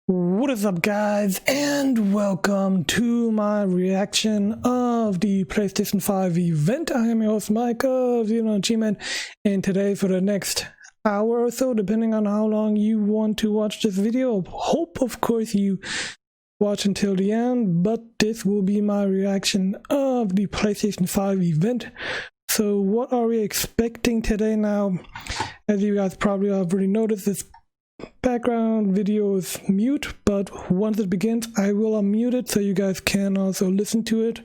What is up, guys, and welcome to my reaction of the PlayStation 5 event. I am your host Mike of TheDonnerGman, and today for the next hour or so, depending on how long you want to watch this video, hope of course you watch until the end, but this will be my reaction of the PlayStation 5 event. So what are we expecting today? Now, as you guys probably already noticed, this background video is mute, but once it begins I will unmute it so you guys can also listen to it.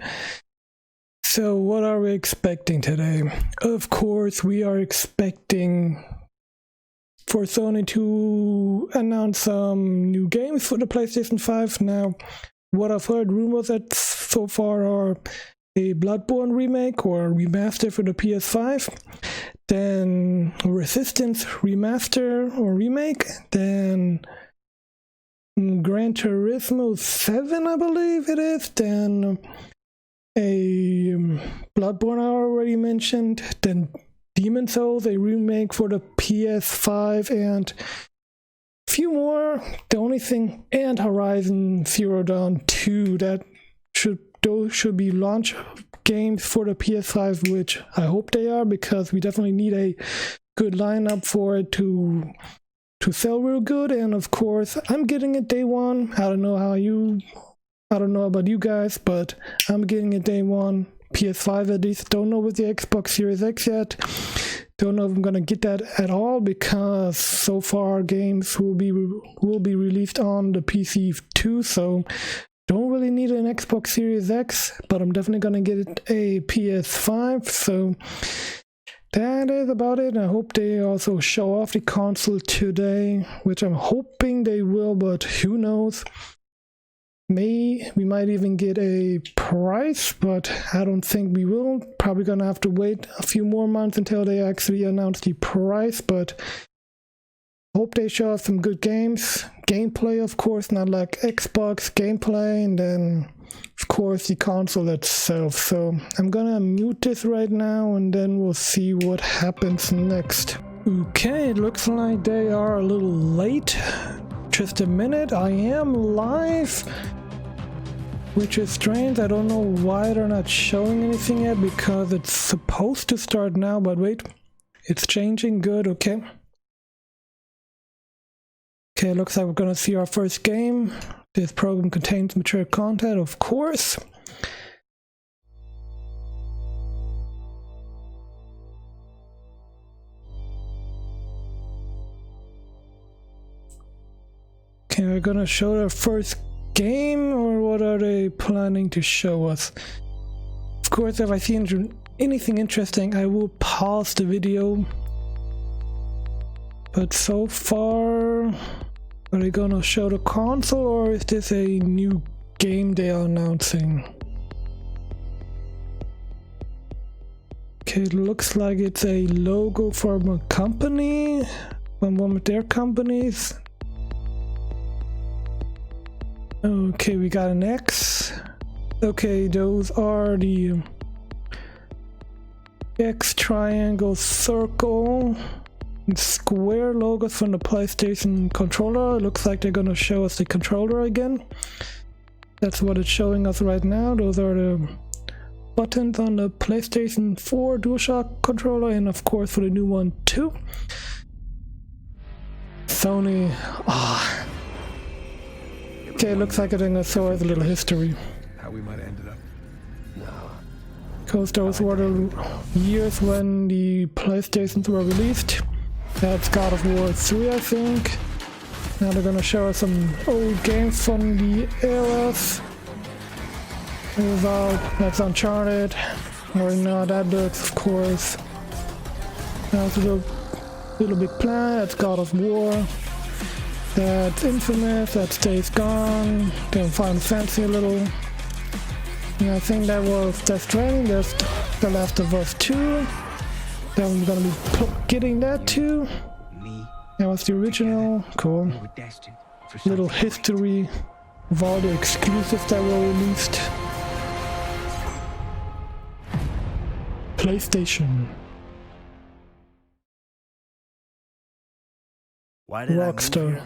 So what are we expecting today? Of course we are expecting for Sony to announce some new games for the PlayStation 5. Now what I've heard rumors that so far are a Bloodborne remake or remaster for the PS5, then Resistance remaster or remake, then Gran Turismo 7 I believe it is, then a Bloodborne I already mentioned, then Demon Souls, a remake for the PS5, and a few more. The only thing, and Horizon Zero Dawn 2, that those should be launch games for the PS5, which I hope they are, because we definitely need a good lineup for it to sell real good. And of course I'm getting it day one. I don't know about you guys, but I'm getting it day one. PS5 at least. Don't know with the Xbox Series X yet. Don't know if I'm gonna get that at all, because so far games will be released on the PC too, so don't really need an Xbox Series X, but I'm definitely gonna get a PS5. So that is about it. I hope they also show off the console today, which I'm hoping they will, but who knows. We might even get a price, but I don't think we will. Probably gonna have to wait a few more months until they actually announce the price, but hope they show us some good gameplay, of course, not like Xbox gameplay, and then of course the console itself. So I'm gonna mute this right now and then we'll see what happens next. Okay, it looks like they are a little late. Just a minute, I am live, which is strange. I don't know why they're not showing anything yet, because it's supposed to start now, but wait, it's changing. Good. Okay, looks like we're gonna see our first game. This program contains mature content, of course. Okay, we're gonna show their first game, or what are they planning to show us? Of course, if I see anything interesting, I will pause the video. But so far, are they gonna show the console, or is this a new game they are announcing? Okay, it looks like it's a logo from a company, from one of their companies. Okay, we got an X. Okay, those are the X, triangle, circle, and square logos from the PlayStation controller. It looks like they're gonna show us the controller again. That's what it's showing us right now. Those are the buttons on the PlayStation 4 DualShock controller, and of course for the new one too. Sony. Okay, it looks like they're gonna show us a little history. How we might have ended up. Because those were the years when the PlayStations were released. That's God of War 3, I think. Now they're gonna show us some old games from the eras. That's Unported. Or no, that looks, of course. That's a little Big Planet. That's God of War. That's Infamous. That's Days Gone. Then Final Fantasy a little. And I think that was Death Stranding. There's The Last of Us 2. Then we're gonna be getting that too. That was the original. Cool. Little history of all the exclusives that were released. PlayStation. Why did Rockstar. I move here?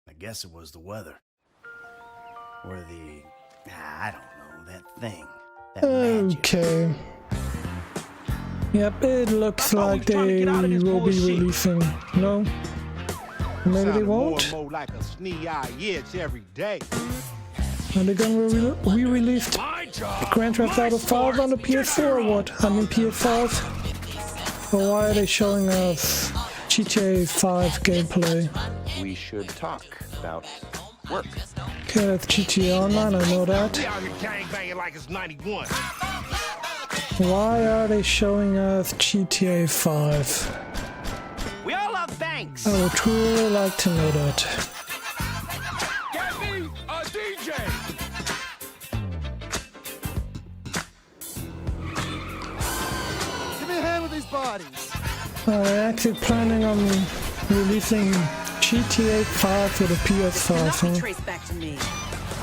I guess it was the weather. Or I don't know, that thing. That magic. Okay. Yep, it looks like they will be releasing. No? Maybe they won't? More like a snee-eye itch every day. Are they gonna re-release Grand Theft Auto 5 on the PS4 or what? I mean PS5? Or why are they showing us GTA 5 gameplay? We should talk about work. Okay, that's GTA Online, I know that. We out here gangbanging like it's 91. Why are they showing us GTA 5? We all love thanks. I would truly like to know that. Get me a DJ. Give me a hand with these bodies. I'm actually planning on releasing GTA 5 for the PS5, huh?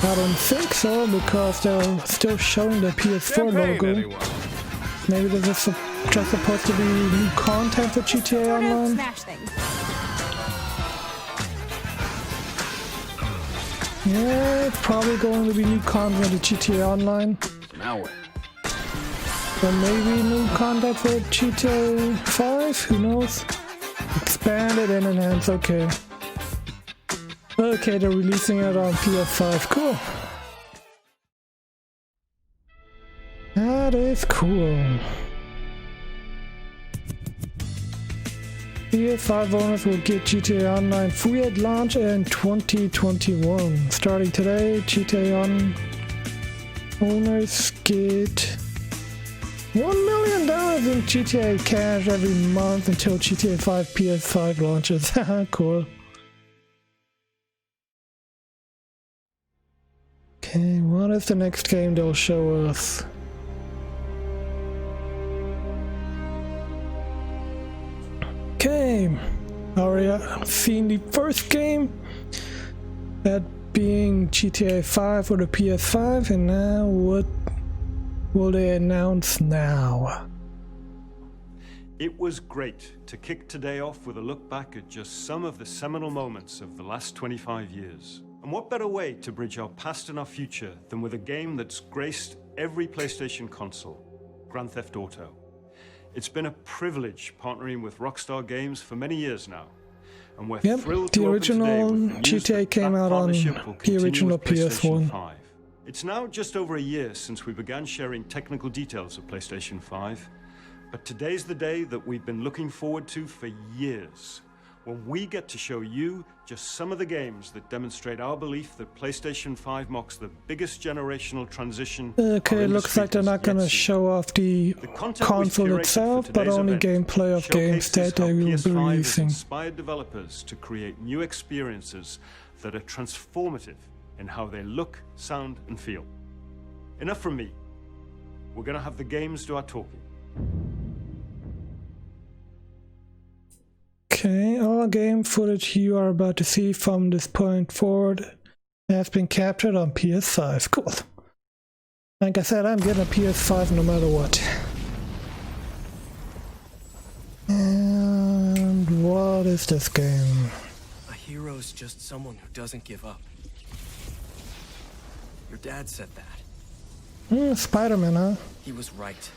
I don't think so, because they're still showing the PS4 logo. Maybe this is just supposed to be new content for GTA Online? Yeah, it's probably going to be new content for GTA Online. Now what? Or maybe new content for GTA 5, who knows? Expanded and enhanced, okay. Okay, they're releasing it on PS5, cool. That is cool. PS5 owners will get GTA Online free at launch in 2021. Starting today, GTA Online owners get $1 million in GTA cash every month until GTA 5 PS5 launches. Cool. Okay, what is the next game they'll show us? Okay, already seen the first game, that being GTA 5 for the PS5, and now what will they announce now? It was great to kick today off with a look back at just some of the seminal moments of the last 25 years. And what better way to bridge our past and our future than with a game that's graced every PlayStation console, Grand Theft Auto. It's been a privilege partnering with Rockstar Games for many years now. And we're thrilled to open today with the news GTA came out on the original PS1. 5. It's now just over a year since we began sharing technical details of PlayStation 5, but today's the day that we've been looking forward to for years, when we get to show you just some of the games that demonstrate our belief that PlayStation 5 marks the biggest generational transition. Okay, it looks like they're not gonna show off the console itself, but only gameplay of games that they will be releasing. Inspired developers to create new experiences that are transformative in how they look, sound, and feel. Enough from me. We're gonna have the games do our talking. Okay, all game footage you are about to see from this point forward has been captured on PS5. Cool. Like I said, I'm getting a PS5 no matter what. And what is this game? A hero's just someone who doesn't give up. Your dad said that. Spider-Man, huh? He was right.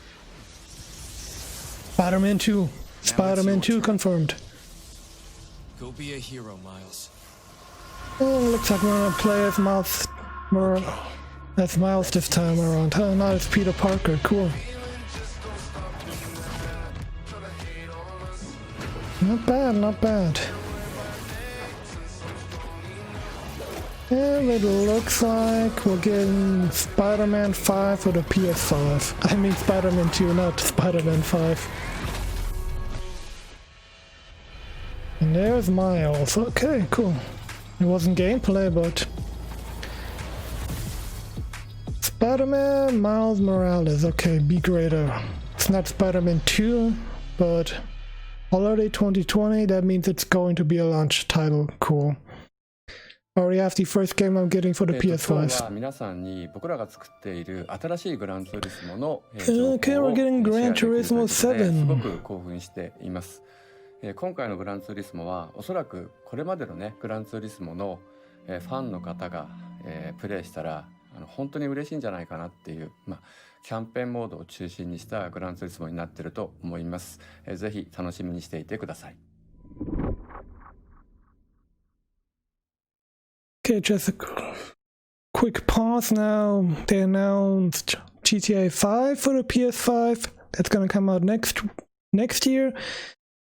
Spider-Man 2. Spider-Man 2 confirmed. Go be a hero, Miles. Oh, looks like we're gonna play as Miles, this time around. Huh? Not as Peter Parker. Cool. Not bad, not bad. And it looks like we're getting Spider-Man 5 for the PS5. I mean Spider-Man 2, not Spider-Man 5. And there's Miles. Okay, cool. It wasn't gameplay, but Spider-Man Miles Morales. Okay, be greater. It's not Spider-Man 2, but holiday 2020. That means it's going to be a launch title. Cool. Already have the first game I'm getting for the PS5. Okay, we're getting Gran Turismo 7. 今回のグランツーリスモはおそらくこれまでのねグランツーリスモのファンの方が、プレイしたら本当に嬉しいんじゃないかなっていう、キャンペーンモードを中心にしたグランツーリスモになってると思います。ぜひ楽しみにしていてください。Okay, just a quick pause now. They announced GTA 5 for the PS5. That's gonna come out next year.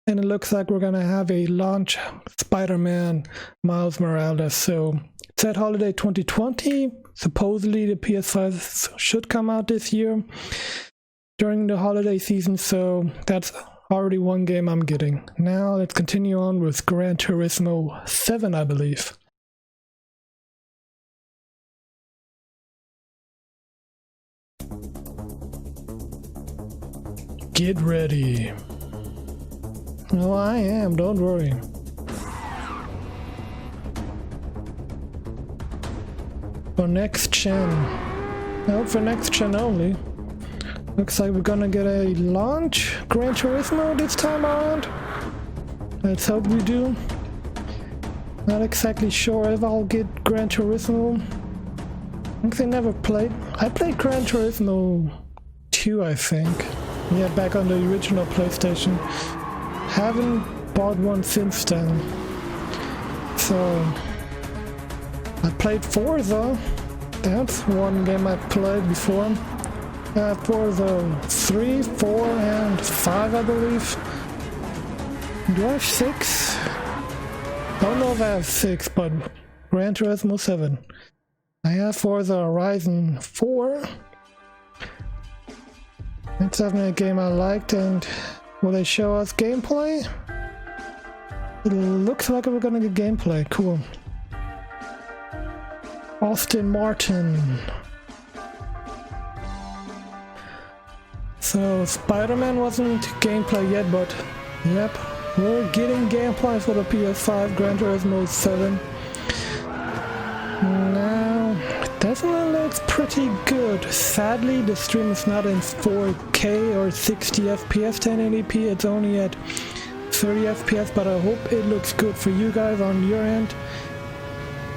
And it looks like we're gonna have a launch Spider-Man Miles Morales. So it's at holiday 2020. Supposedly the PS5 should come out this year during the holiday season. So that's already one game I'm getting. Now let's continue on with Gran Turismo 7, I believe. Get ready. Oh, I am, don't worry. For next gen. No, for next gen only. Looks like we're gonna get a launch Gran Turismo this time around. Let's hope we do. Not exactly sure if I'll get Gran Turismo. I think I never played. I played Gran Turismo 2, I think. Yeah, back on the original PlayStation. Haven't bought one since then. So I played Forza. That's one game I played before. Forza 3, 4, and 5, I believe. Do I have 6? I don't know if I have 6, but Gran Turismo 7. I have Forza Horizon 4. It's definitely a game I liked, and will they show us gameplay? It looks like we're gonna get gameplay. Cool. Austin Martin. So Spider-Man wasn't gameplay yet, but yep, we're getting gameplay for the PS5 Gran Turismo 7. Now, it definitely looks pretty good. Sadly, the stream is not in 4K or 60 FPS 1080p. It's only at 30 FPS, but I hope it looks good for you guys on your end.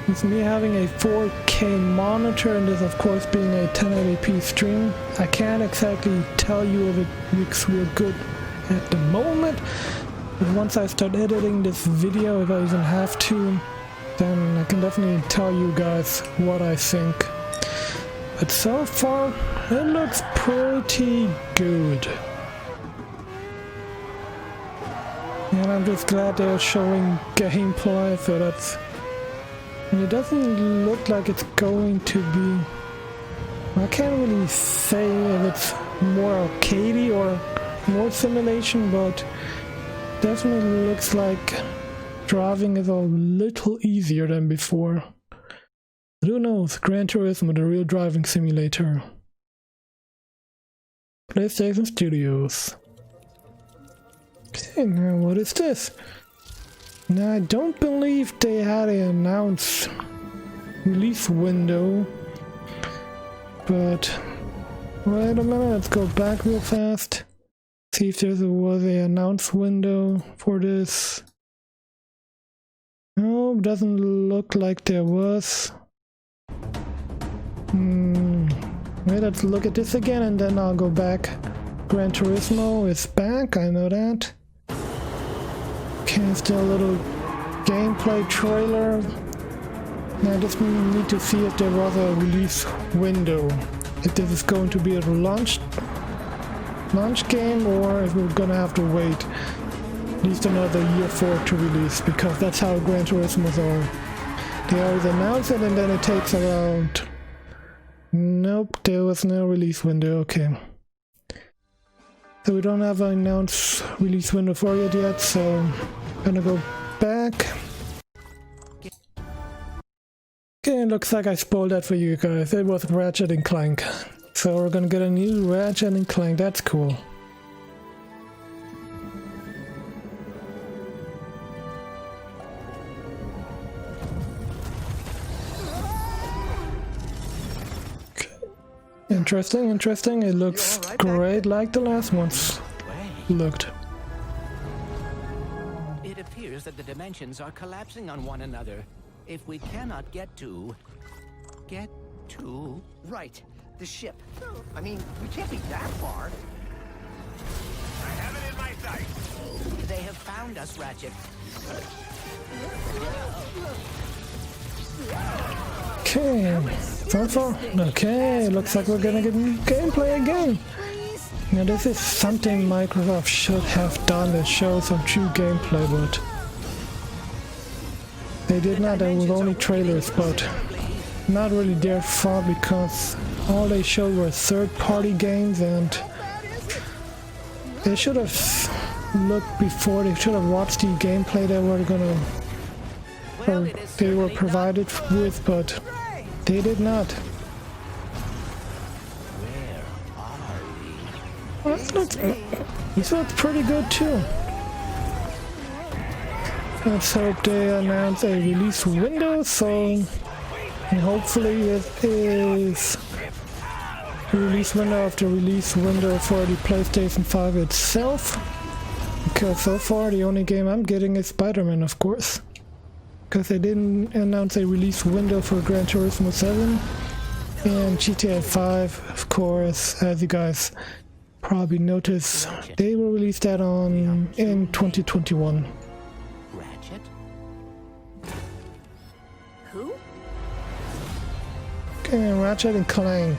With me having a 4K monitor and this of course being a 1080p stream, I can't exactly tell you if it looks real good at the moment. But once I start editing this video, if I even have to, then I can definitely tell you guys what I think. But so far, it looks pretty good. And I'm just glad they're showing gameplay, so that's... And it doesn't look like it's going to be... I can't really say if it's more arcadey or more simulation, but definitely looks like driving is a little easier than before. But who knows? Gran Turismo, the real driving simulator. PlayStation Studios. Okay, now what is this? Now I don't believe they had an announced release window, but wait a minute, let's go back real fast. See if there was an announced window for this. No, doesn't look like there was. Wait, let's look at this again and then I'll go back. Gran Turismo is back, I know that. Okay, still a little gameplay trailer. Now I just need to see if there was a release window. If this is going to be a launch game or if we're gonna have to wait at least another year for it to release, because that's how Gran Turismos are. They always announce it and then it takes around... Nope, there was no release window, okay. So we don't have an announced release window for it yet, so I'm gonna go back. Okay, it looks like I spoiled that for you guys. It was Ratchet & Clank. So we're gonna get a new Ratchet & Clank, that's cool. Interesting, interesting. It looks great like the last ones looked. It appears that the dimensions are collapsing on one another. if we cannot get to... Right, the ship. I mean, we can't be that far. I have it in my sights. They have found us, Ratchet. Okay, so far. Okay, looks like we're gonna get new gameplay again. Now this is something Microsoft should have done to show some true gameplay, but they did not. There was only trailers, but not really their fault because all they showed were third-party games, and they should have looked before. They should have watched the gameplay they were gonna, or they were provided with, but they did not. Well, this looks pretty good too. Let's hope they announce a release window, and hopefully it is the release window of the release window for the PlayStation 5 itself. Because so far the only game I'm getting is Spider-Man, of course. Because they didn't announce a release window for Gran Turismo 7 and GTA 5, of course, as you guys probably noticed, they will release that in 2021. Ratchet? Who? Okay, Ratchet and Clank.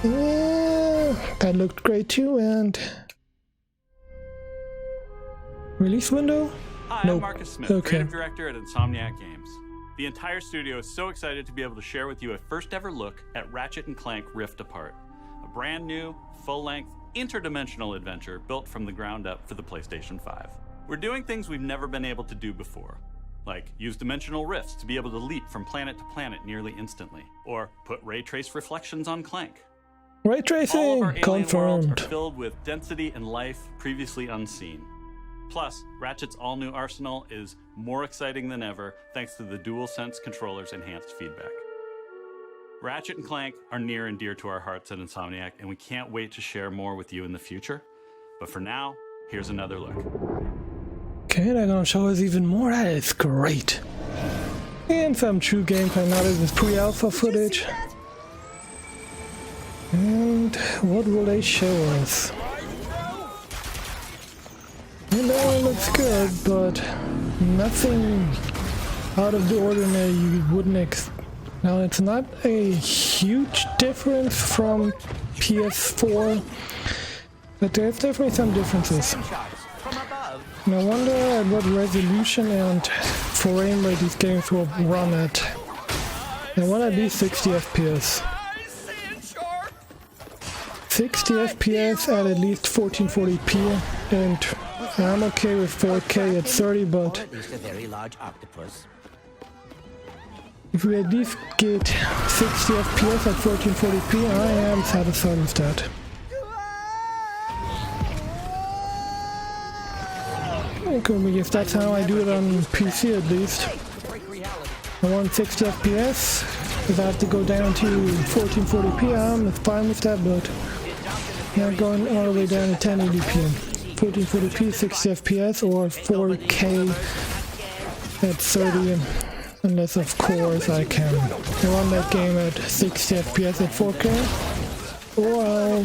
Yeah, that looked great too, and release window? Hi, Nope. I'm Marcus Smith, Okay. creative director at Insomniac Games. The entire studio is so excited to be able to share with you a first ever look at Ratchet & Clank Rift Apart, a brand new, full-length, interdimensional adventure built from the ground up for the PlayStation 5. We're doing things we've never been able to do before, like use dimensional rifts to be able to leap from planet to planet nearly instantly, or put ray trace reflections on Clank. Ray All of tracing our alien worlds are confirmed. filled with density and life previously unseen. Plus, Ratchet's all-new arsenal is more exciting than ever thanks to the DualSense controller's enhanced feedback. Ratchet and Clank are near and dear to our hearts at Insomniac, and we can't wait to share more with you in the future. But for now, here's another look. Okay, they're gonna show us even more. That is great. And some true gameplay. Now this is pre-alpha footage. And what will they show us? And that one looks good, but nothing out of the ordinary you wouldn't expect. Now it's not a huge difference from PS4, but there's definitely some differences. And I wonder at what resolution and frame rate these games will run at. I want at least 60 FPS. 60 FPS at least 1440p, and I'm okay with 4K at 30, but Or at least a very large octopus. if we at least get 60 FPS at 1440p, I am satisfied with that. Okay, if that's how I do it on PC at least. I want 60 FPS. If I have to go down to 1440p, I'm fine with that, but not going all the way down to 1080p. 1440p, 60 FPS, or 4K at 30. Unless, of course, I can run that game at 60 FPS at 4K. Or I'll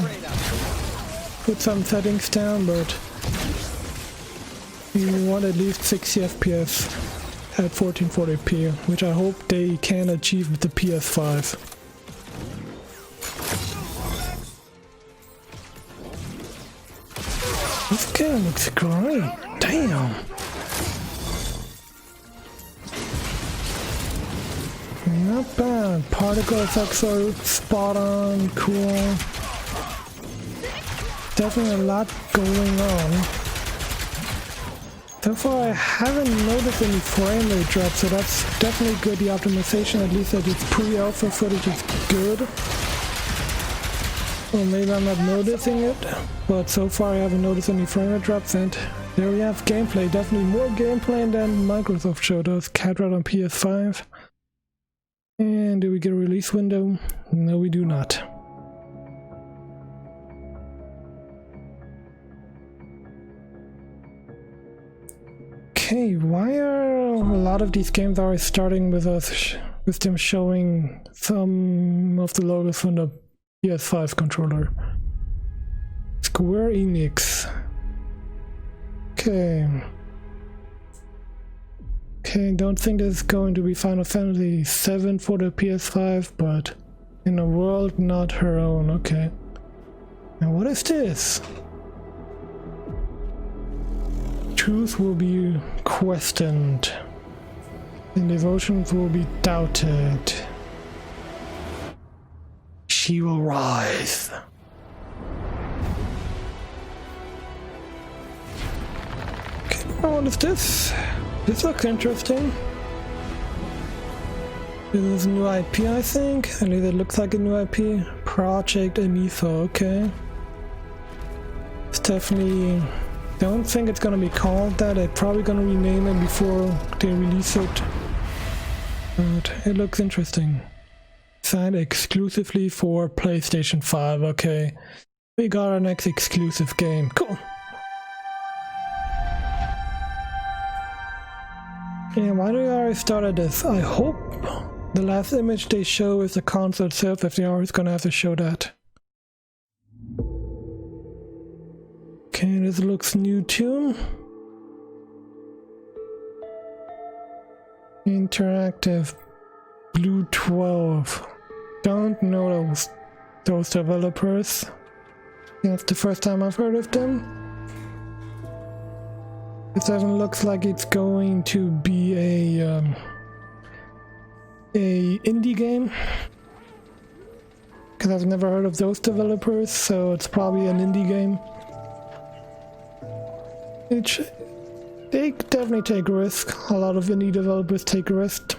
put some settings down, but you want at least 60 FPS at 1440p, which I hope they can achieve with the PS5. This game looks great. Damn. Not bad. Particle effects are spot on, cool. Definitely a lot going on. So far I haven't noticed any frame rate drops, so that's definitely good. The optimization, at least that it's pre-alpha footage, is good. Or maybe I'm not noticing it, but so far I haven't noticed any frame rate drops, and there we have gameplay. Definitely more gameplay than Microsoft showed us. Catrat on PS5. And do we get a release window? No, we do not. Okay, why are lot of these games are starting with us, with them showing some of the logos from the PS5 controller. Square Enix. Okay. Okay, don't think this is going to be Final Fantasy VII for the PS5, but in a world not her own. Okay. And what is this? Truth will be questioned, and devotions will be doubted. She will rise. Okay, what is this? This looks interesting. This is a new IP, I think. At least it looks like a new IP. Project Amiibo, okay. It's definitely... Don't think it's gonna be called that. They're probably gonna rename it before they release it. But it looks interesting. Signed exclusively for PlayStation 5, okay. We got our next exclusive game. Cool. And why do we already started this? I hope the last image they show is the console itself, if they are gonna have to show that. Okay, this looks new too. Interactive Blue 12. Don't know those developers. That's the first time I've heard of them. This doesn't look like it's going to be a indie game, because I've never heard of those developers, so it's probably an indie game. They definitely take risk. A lot of indie developers take risk.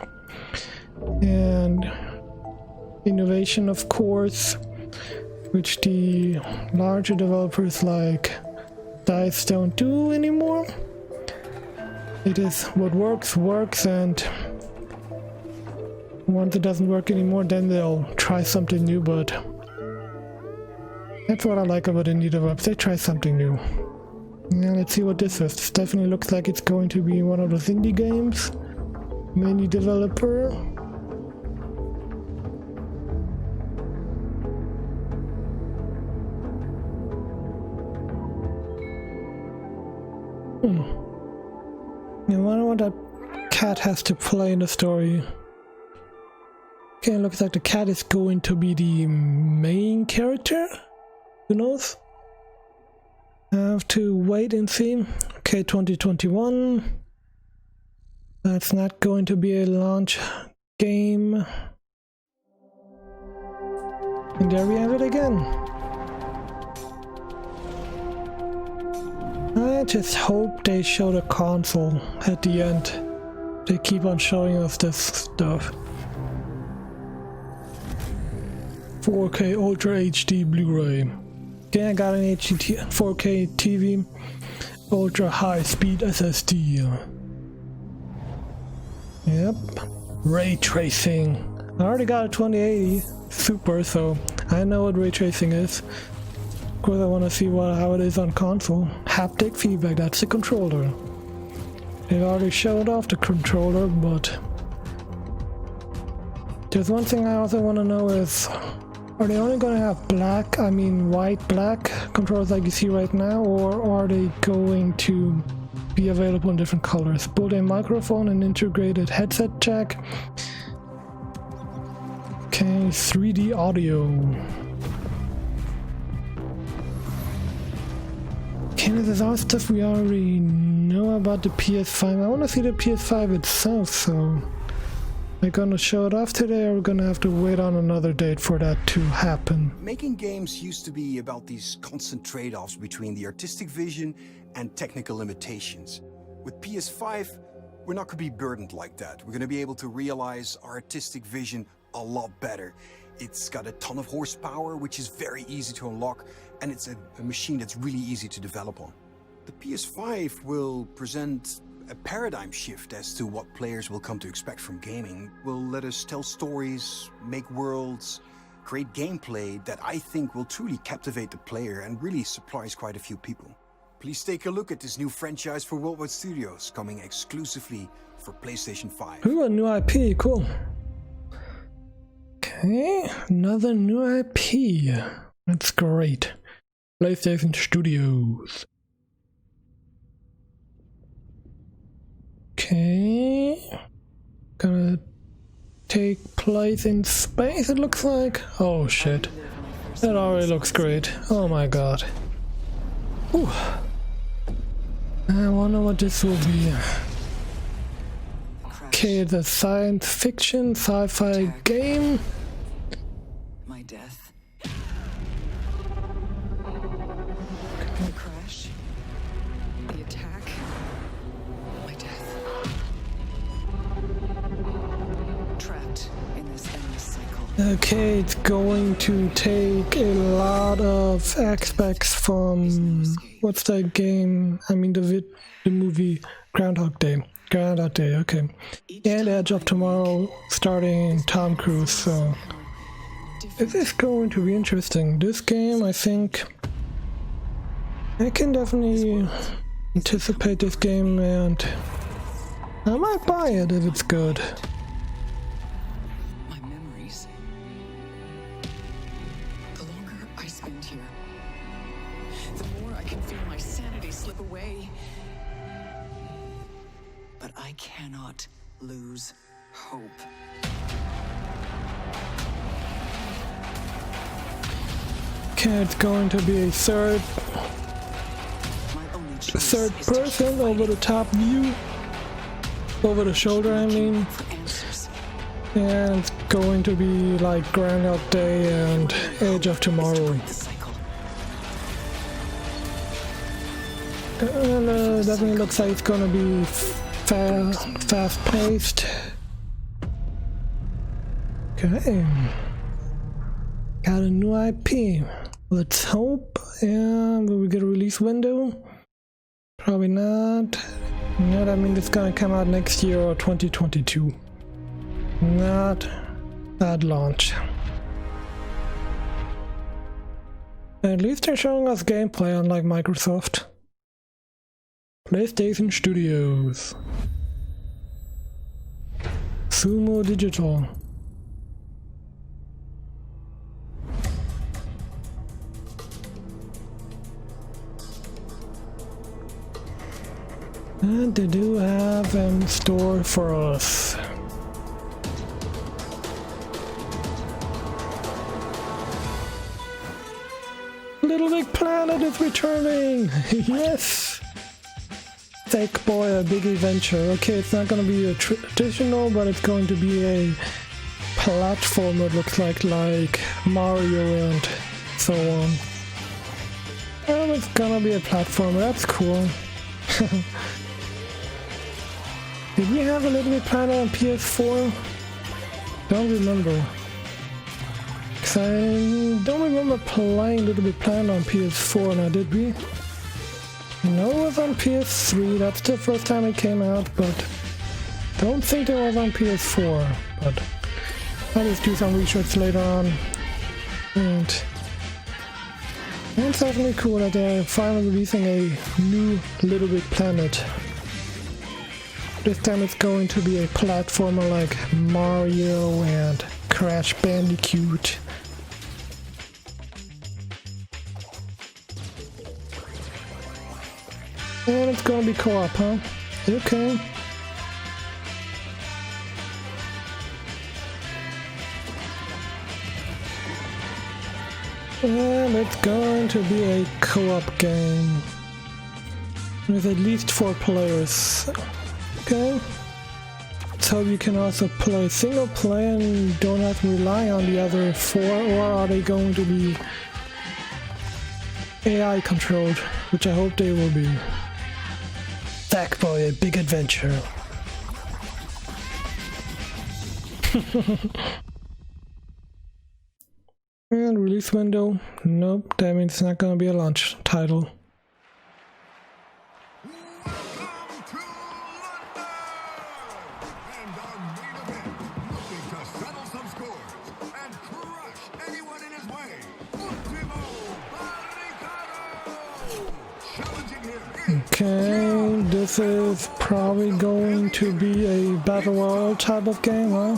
And innovation, of course, which the larger developers like DICE don't do anymore. It is what works, and once it doesn't work anymore, then they'll try something new, but that's what I like about indie developers. They try something new. Yeah, let's see what this is. This definitely looks like it's going to be one of those indie games. Indie developer. I wonder what that cat has to play in the story. Okay, it looks like the cat is going to be the main character. Who knows? I have to wait and see. Okay, 2021. That's not going to be a launch game. And there we have it again. I just hope they show the console at the end. They keep on showing us this stuff. 4K Ultra HD Blu-ray. Okay, I got an HD 4K TV, ultra high speed SSD. Yep, ray tracing. I already got a 2080 Super, so I know what ray tracing is. Of course, I want to see how it is on console. Haptic feedback, that's the controller. They already showed off the controller, but there's one thing I also want to know is, are they only going to have white black controllers like you see right now, or are they going to be available in different colors? Built-in microphone and integrated headset jack. Okay, 3D audio. Okay, this is all stuff we already know about the PS5. I want to see the PS5 itself, so... They're gonna show it off today, or we're gonna have to wait on another date for that to happen. Making games used to be about these constant trade-offs between the artistic vision and technical limitations. With PS5, we're not gonna be burdened like that. We're gonna be able to realize our artistic vision a lot better. It's got a ton of horsepower, which is very easy to unlock, and it's a machine that's really easy to develop on. The PS5 will present a paradigm shift as to what players will come to expect from gaming. Will let us tell stories, make worlds, create gameplay that I think will truly captivate the player and really surprise quite a few people. Please take a look at this new franchise for Worldwide Studios, coming exclusively for PlayStation 5. Ooh, a new IP, cool. Okay, another new IP. That's great. PlayStation Studios. Okay. Gonna take place in space, it looks like. Oh shit. That already looks great. Oh my god. Ooh. I wonder what this will be. Okay, it's a science fiction, sci-fi game. My death. The crash. The attack. My death. Trapped in this endless cycle. Okay, it's going to take a lot of aspects from what's that game? I mean the movie Groundhog Day. Groundhog Day, okay. And Edge of Tomorrow starring Tom Cruise, so this is going to be interesting. This game, I think I can definitely anticipate this game, and I might buy it if it's good. My memories. The longer I spend here, the more I can feel my sanity slip away. But I cannot lose hope. Okay, it's going to be a third person over the top view, over the shoulder I mean, and it's going to be like Groundhog Day and Edge of Tomorrow. Definitely looks like it's gonna be fast-paced. Okay, got a new IP. Let's hope. And will we get a release window? Probably not. No, that means it's gonna come out next year or 2022. Not at launch. At least they're showing us gameplay, unlike Microsoft. PlayStation Studios. Sumo Digital. And they do have them in store for us. Little Big Planet is returning! Yes! Tech Boy, a big adventure. Okay, it's not going to be a traditional, but it's going to be a platformer, it looks like Mario and so on. Well, it's gonna be a platformer, that's cool. Did we have a Little Big Planet on PS4? Don't remember. Cause I don't remember playing Little Big Planet on PS4 now, did we? No, it was on PS3, that's the first time it came out, but don't think it was on PS4, but I'll just do some research later on. And it's definitely cool that they're finally releasing a new Little Big Planet. This time it's going to be a platformer like Mario and Crash Bandicoot. And it's gonna be co-op, huh? Okay. And it's going to be a co-op game with at least 4 players. Okay. So you can also play single player and don't have to rely on the other 4, or are they going to be AI controlled, which I hope they will be. Sackboy, a big adventure. And release window, nope, that means it's not gonna be a launch title. Okay, assume this is probably going to be a battle royale type of game, huh?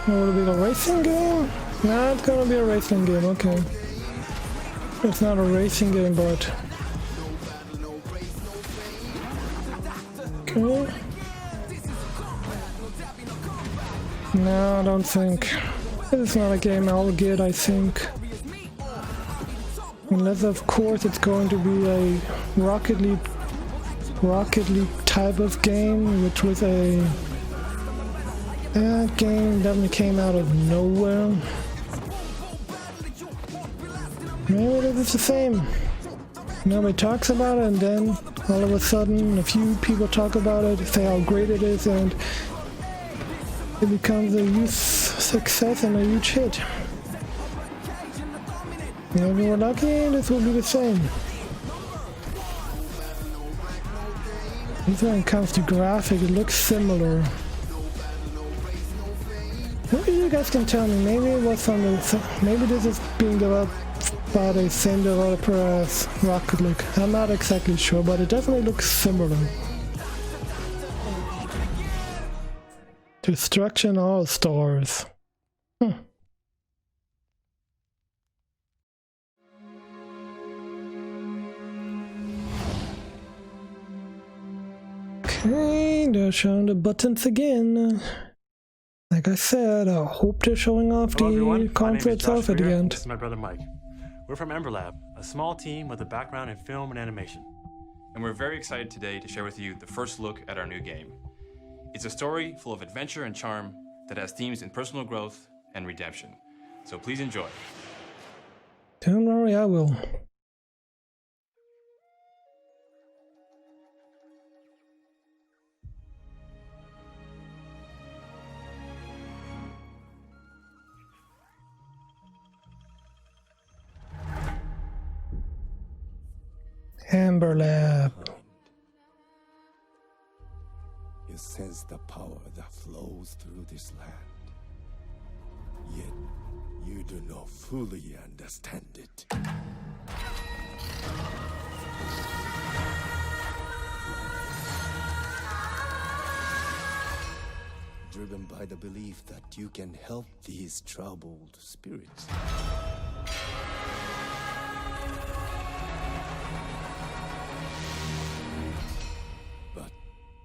Or will it be a racing game? Nah, it's gonna be a racing game, okay. It's not a racing game, but... Okay. No, I don't think. It's not a game I'll get, I think. Unless, of course, it's going to be a Rocket League type of game, which was that game definitely came out of nowhere. Maybe it is the same. Nobody talks about it, and then all of a sudden, a few people talk about it, say how great it is, and it becomes a huge success and a huge hit. And if we're lucky, this will be the same. When it comes to graphic, it looks similar. Maybe you guys can tell me, maybe it was from the... Maybe this is being developed by the same developer as Rocket League. I'm not exactly sure, but it definitely looks similar. Destruction All-Stars. Okay, they're showing the buttons again. Like I said, I hope they're showing off the console itself at the end. This is my brother Mike. We're from Ember Lab, a small team with a background in film and animation. And we're very excited today to share with you the first look at our new game. It's a story full of adventure and charm that has themes in personal growth and redemption. So please enjoy. Don't worry, I will. Ember Lab. You sense the power that flows through this land. Yet, you do not fully understand it. Driven by the belief that you can help these troubled spirits.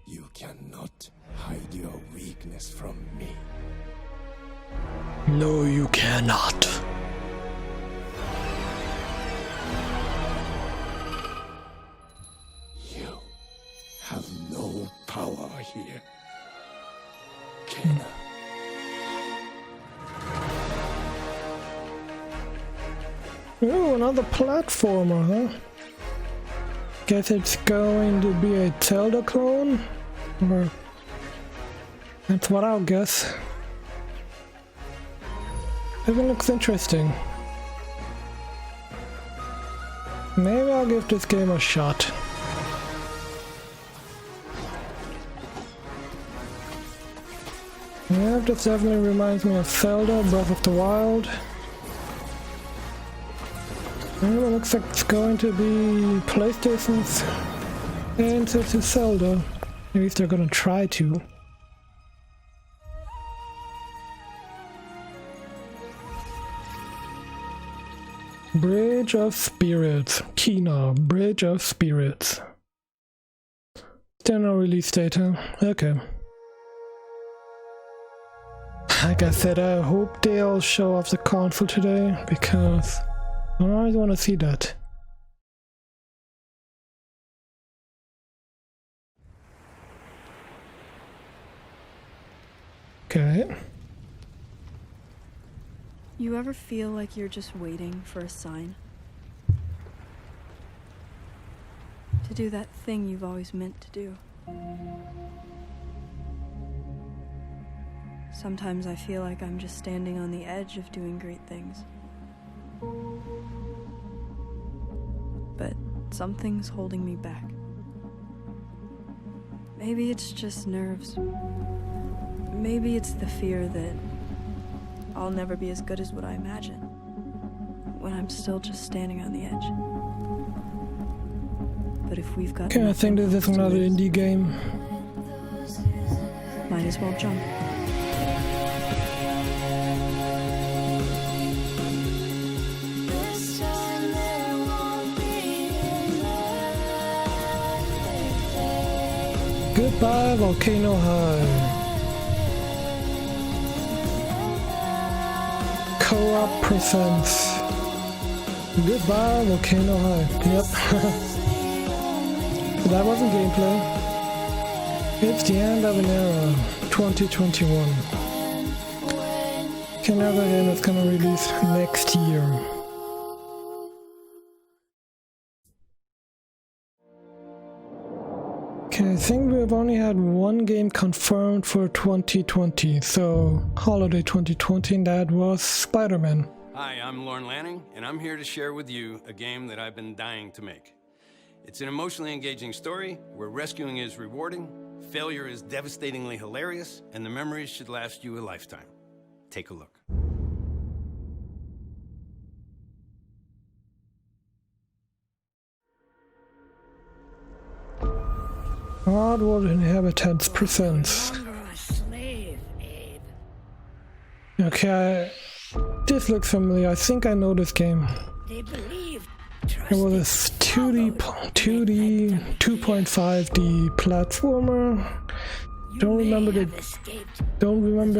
You cannot hide your weakness from me. No, you cannot. You have no power here, Kena. Oh, another platformer, huh? Guess it's going to be a Zelda clone? Or... That's what I'll guess. It looks interesting. Maybe I'll give this game a shot. Yeah, this definitely reminds me of Zelda, Breath of the Wild. Well, it looks like it's going to be PlayStation's answer to Zelda. At least they're gonna try to. Bridge of Spirits. Kena, Bridge of Spirits. Still no release date, huh? Okay. Like I said, I hope they'll show off the console today, because I always want to see that. Okay. You ever feel like you're just waiting for a sign? To do that thing you've always meant to do? Sometimes I feel like I'm just standing on the edge of doing great things. But something's holding me back. Maybe it's just nerves. Maybe it's the fear that I'll never be as good as what I imagine, when I'm still just standing on the edge. but if we've got... Okay, I think this is another indie game. Might as well jump. Goodbye, Volcano High. Co-op presents. Goodbye, Volcano High. Yep. That wasn't gameplay. It's the end of an era. 2021. Another game that's gonna release next year. Okay, I think we've only had one game confirmed for 2020, so holiday 2020, and that was Spider-Man. Hi, I'm Lorne Lanning, and I'm here to share with you a game that I've been dying to make. It's an emotionally engaging story where rescuing is rewarding, failure is devastatingly hilarious, and the memories should last you a lifetime. Take a look. Hardwood Inhabitants presents. Okay, this looks familiar. I think I know this game. It was a 2D 2.5D platformer. Don't remember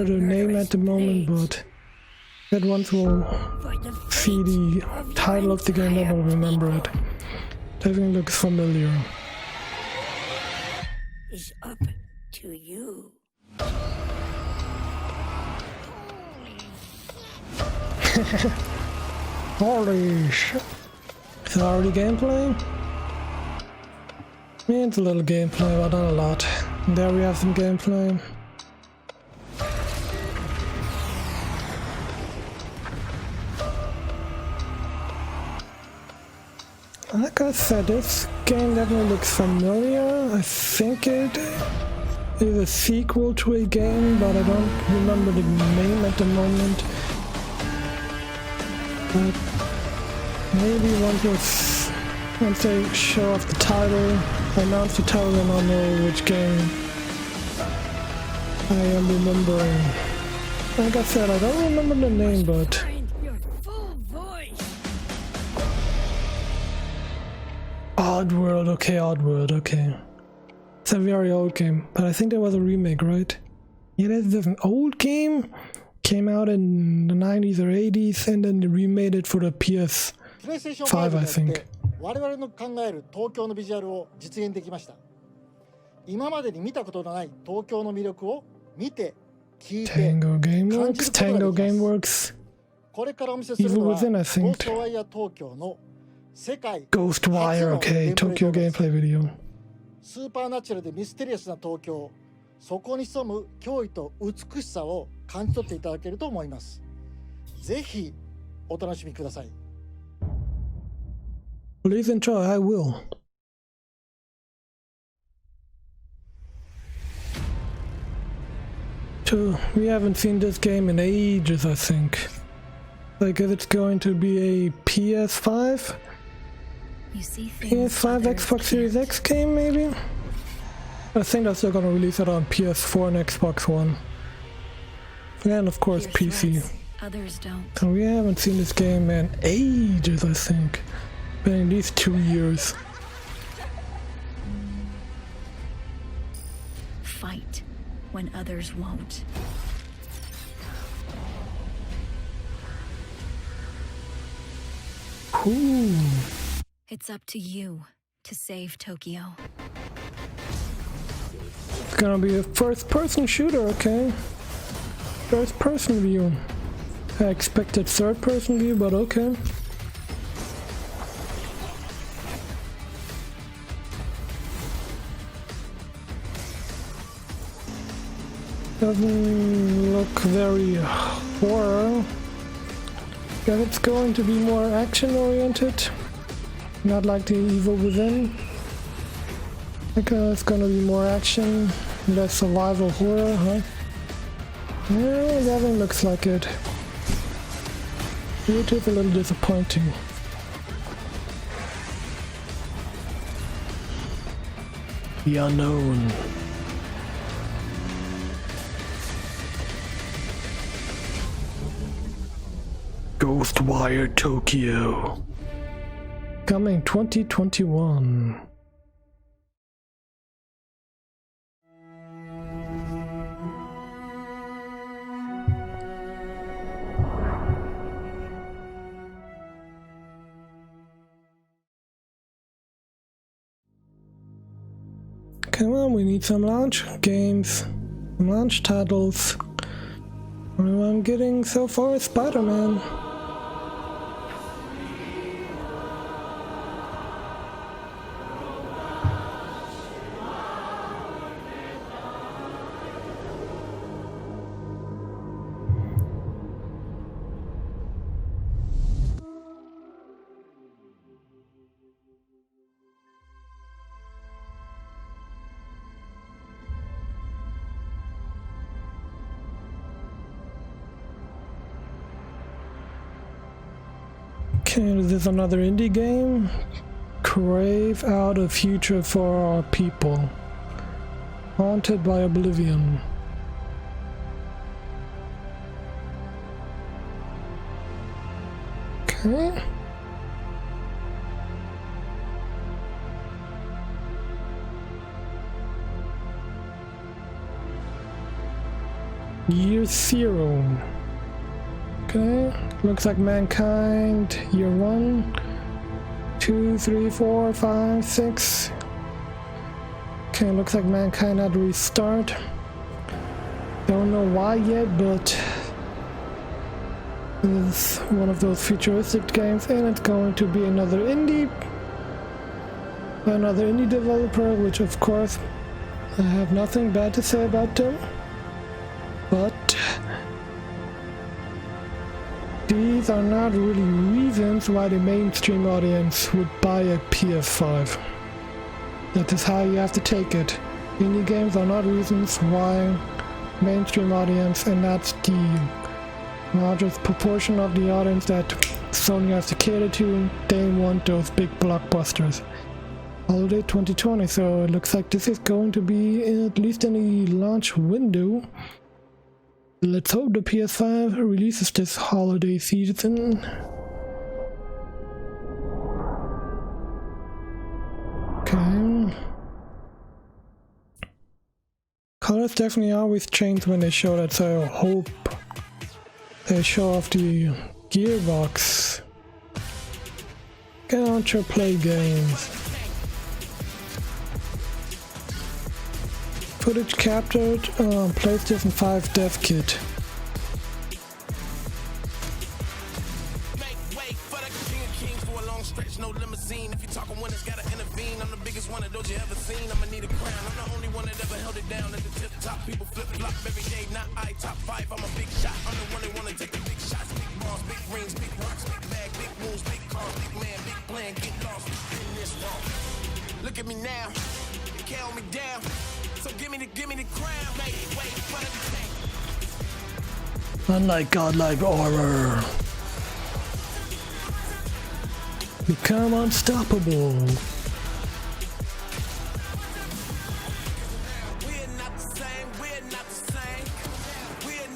the name at the moment, but that once will see the title of the game, I will remember it. Definitely looks familiar. Is up to you. Holy shit. Is it already gameplay? Yeah, it's a little gameplay, but not a lot. And there we have some gameplay. Like I said, this game definitely looks familiar. I think it is a sequel to a game, but I don't remember the name at the moment. But maybe once they show off the title, announce the title, then I'll know which game I am remembering. Like I said, I don't remember the name, but... Oddworld, okay. It's a very old game, but I think there was a remake, right? Yeah, there's an old game, came out in the 90s or 80s, and then they remade it for the PS5, I think. 我々の考える東京のビジュアルを実現できました。今までに見たことのない東京の魅力を見て、聞いて、Tango Gameworks. これからお見せするのは Evil Within, I think. Ghostwire, okay, Tokyo gameplay video. スーパーナチュラルでミステリアスな東京、そこに潜む驚異と美しさを感じ取っていただけると思います。ぜひお楽しみください。Please enjoy, I will. So, we haven't seen this game in ages, I think. Like, is it going to be a PS5? PS5, Xbox Series X game, maybe? I think that they're gonna release it on PS4 and Xbox One. And of course PC. Others don't. And we haven't seen this game in ages, I think. Been at least 2 years. Fight when others won't. Ooh. It's up to you to save Tokyo. It's gonna be a first-person shooter, okay? First-person view. I expected third-person view, but okay. Doesn't look very horror. But it's going to be more action-oriented. Not like the Evil Within. It's gonna be more action, less survival horror, huh? Yeah, that one looks like it. It is a little disappointing. The unknown. Ghostwire Tokyo. Coming 2021. Come on, we need some launch games, some launch titles. What I'm getting so far is Spider-Man. Okay, is this another indie game? Crave out a future for our people. Haunted by Oblivion. Okay. Year Zero. Okay, looks like Mankind, Year 1, 2, 3, 4, 5, 6. Okay, looks like Mankind had to restart. Don't know why yet, but this is one of those futuristic games, and it's going to be another indie developer, which of course I have nothing bad to say about them, but these are not really reasons why the mainstream audience would buy a PS5. That is how you have to take it. Indie games are not reasons why mainstream audience, and that's the largest proportion of the audience that Sony has to cater to. They want those big blockbusters. Holiday 2020, so it looks like this is going to be at least in the launch window. Let's hope the PS5 releases this holiday season. Okay. Colors definitely always change when they show that, so I hope they show off the gearbox. Get out your play games. Footage captured on PlayStation 5 dev kit. No limousine. If you talking winners, gotta intervene. I'm the biggest one of those you ever seen. I'ma need a crown. I'm the only one that ever held it down at the tip top. People flip flop every day. Not I top 5. I'm a big shot. I'm the one that wanna take the big shots. Big balls, big rings, big rocks, big bag, big moves, big cars, big man, big plan. Get lost in this wall. Look at me now. They can't hold me down. So give me the crown. Wait for the tank. Unlike godlike horror. Become unstoppable.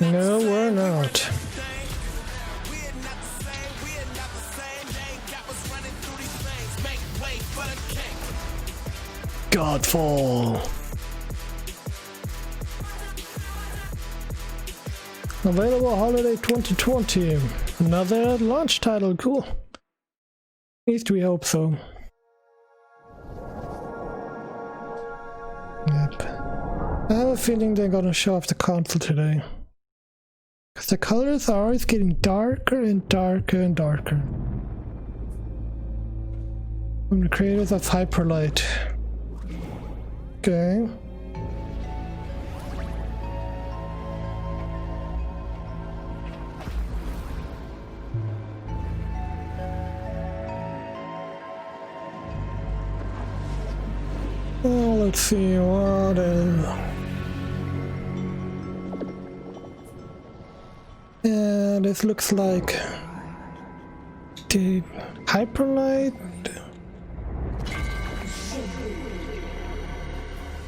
No, we're not. Godfall. Available holiday 2020. Another launch title, cool. At least we hope so. Yep. I have a feeling they're gonna show off the console today. Because the colors are always getting darker and darker and darker. From the creators of Hyperlight. Okay. Oh, let's see what this looks like the Hyperlight.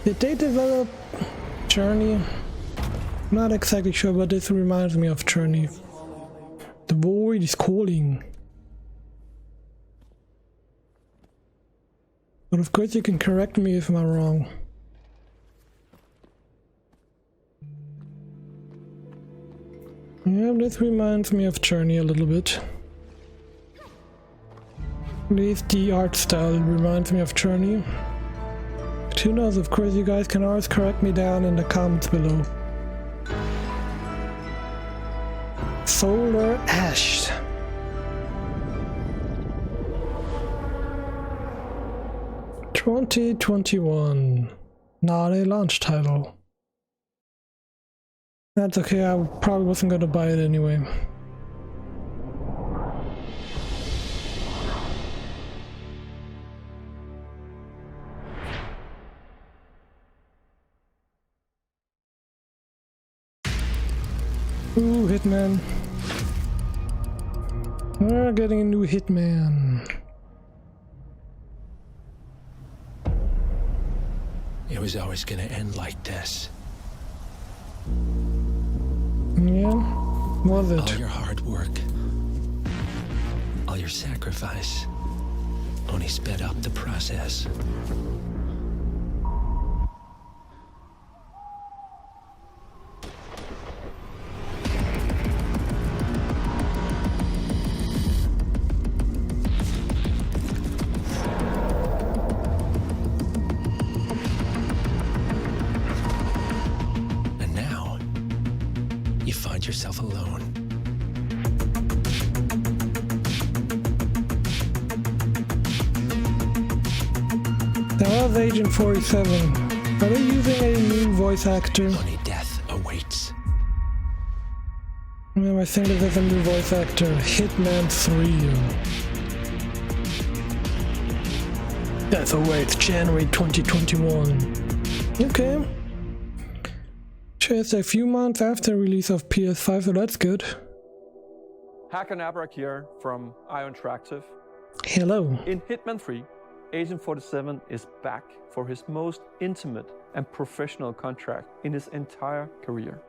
Did they develop Journey? Not exactly sure, but this reminds me of Journey. The void is calling. But of course you can correct me if I'm wrong. Yeah, this reminds me of Journey a little bit. At least the art style reminds me of Journey. But who knows, of course you guys can always correct me down in the comments below. Solar Ash. $2021. Not a launch title. That's okay, I probably wasn't gonna buy it anyway. Ooh, Hitman. We're getting a new Hitman. It was always gonna end like this. Yeah, was it? All your hard work, all your sacrifice, only sped up the process. Yourself alone. There was Agent 47. Are they using a new voice actor? Only death awaits. I think there's a new voice actor. Hitman 3. Death awaits January 2021. Okay. Just a few months after release of PS5, so that's good. Hacker Nabrak here from IO Interactive. Hello. In Hitman 3, Agent 47 is back for his most intimate and professional contract in his entire career.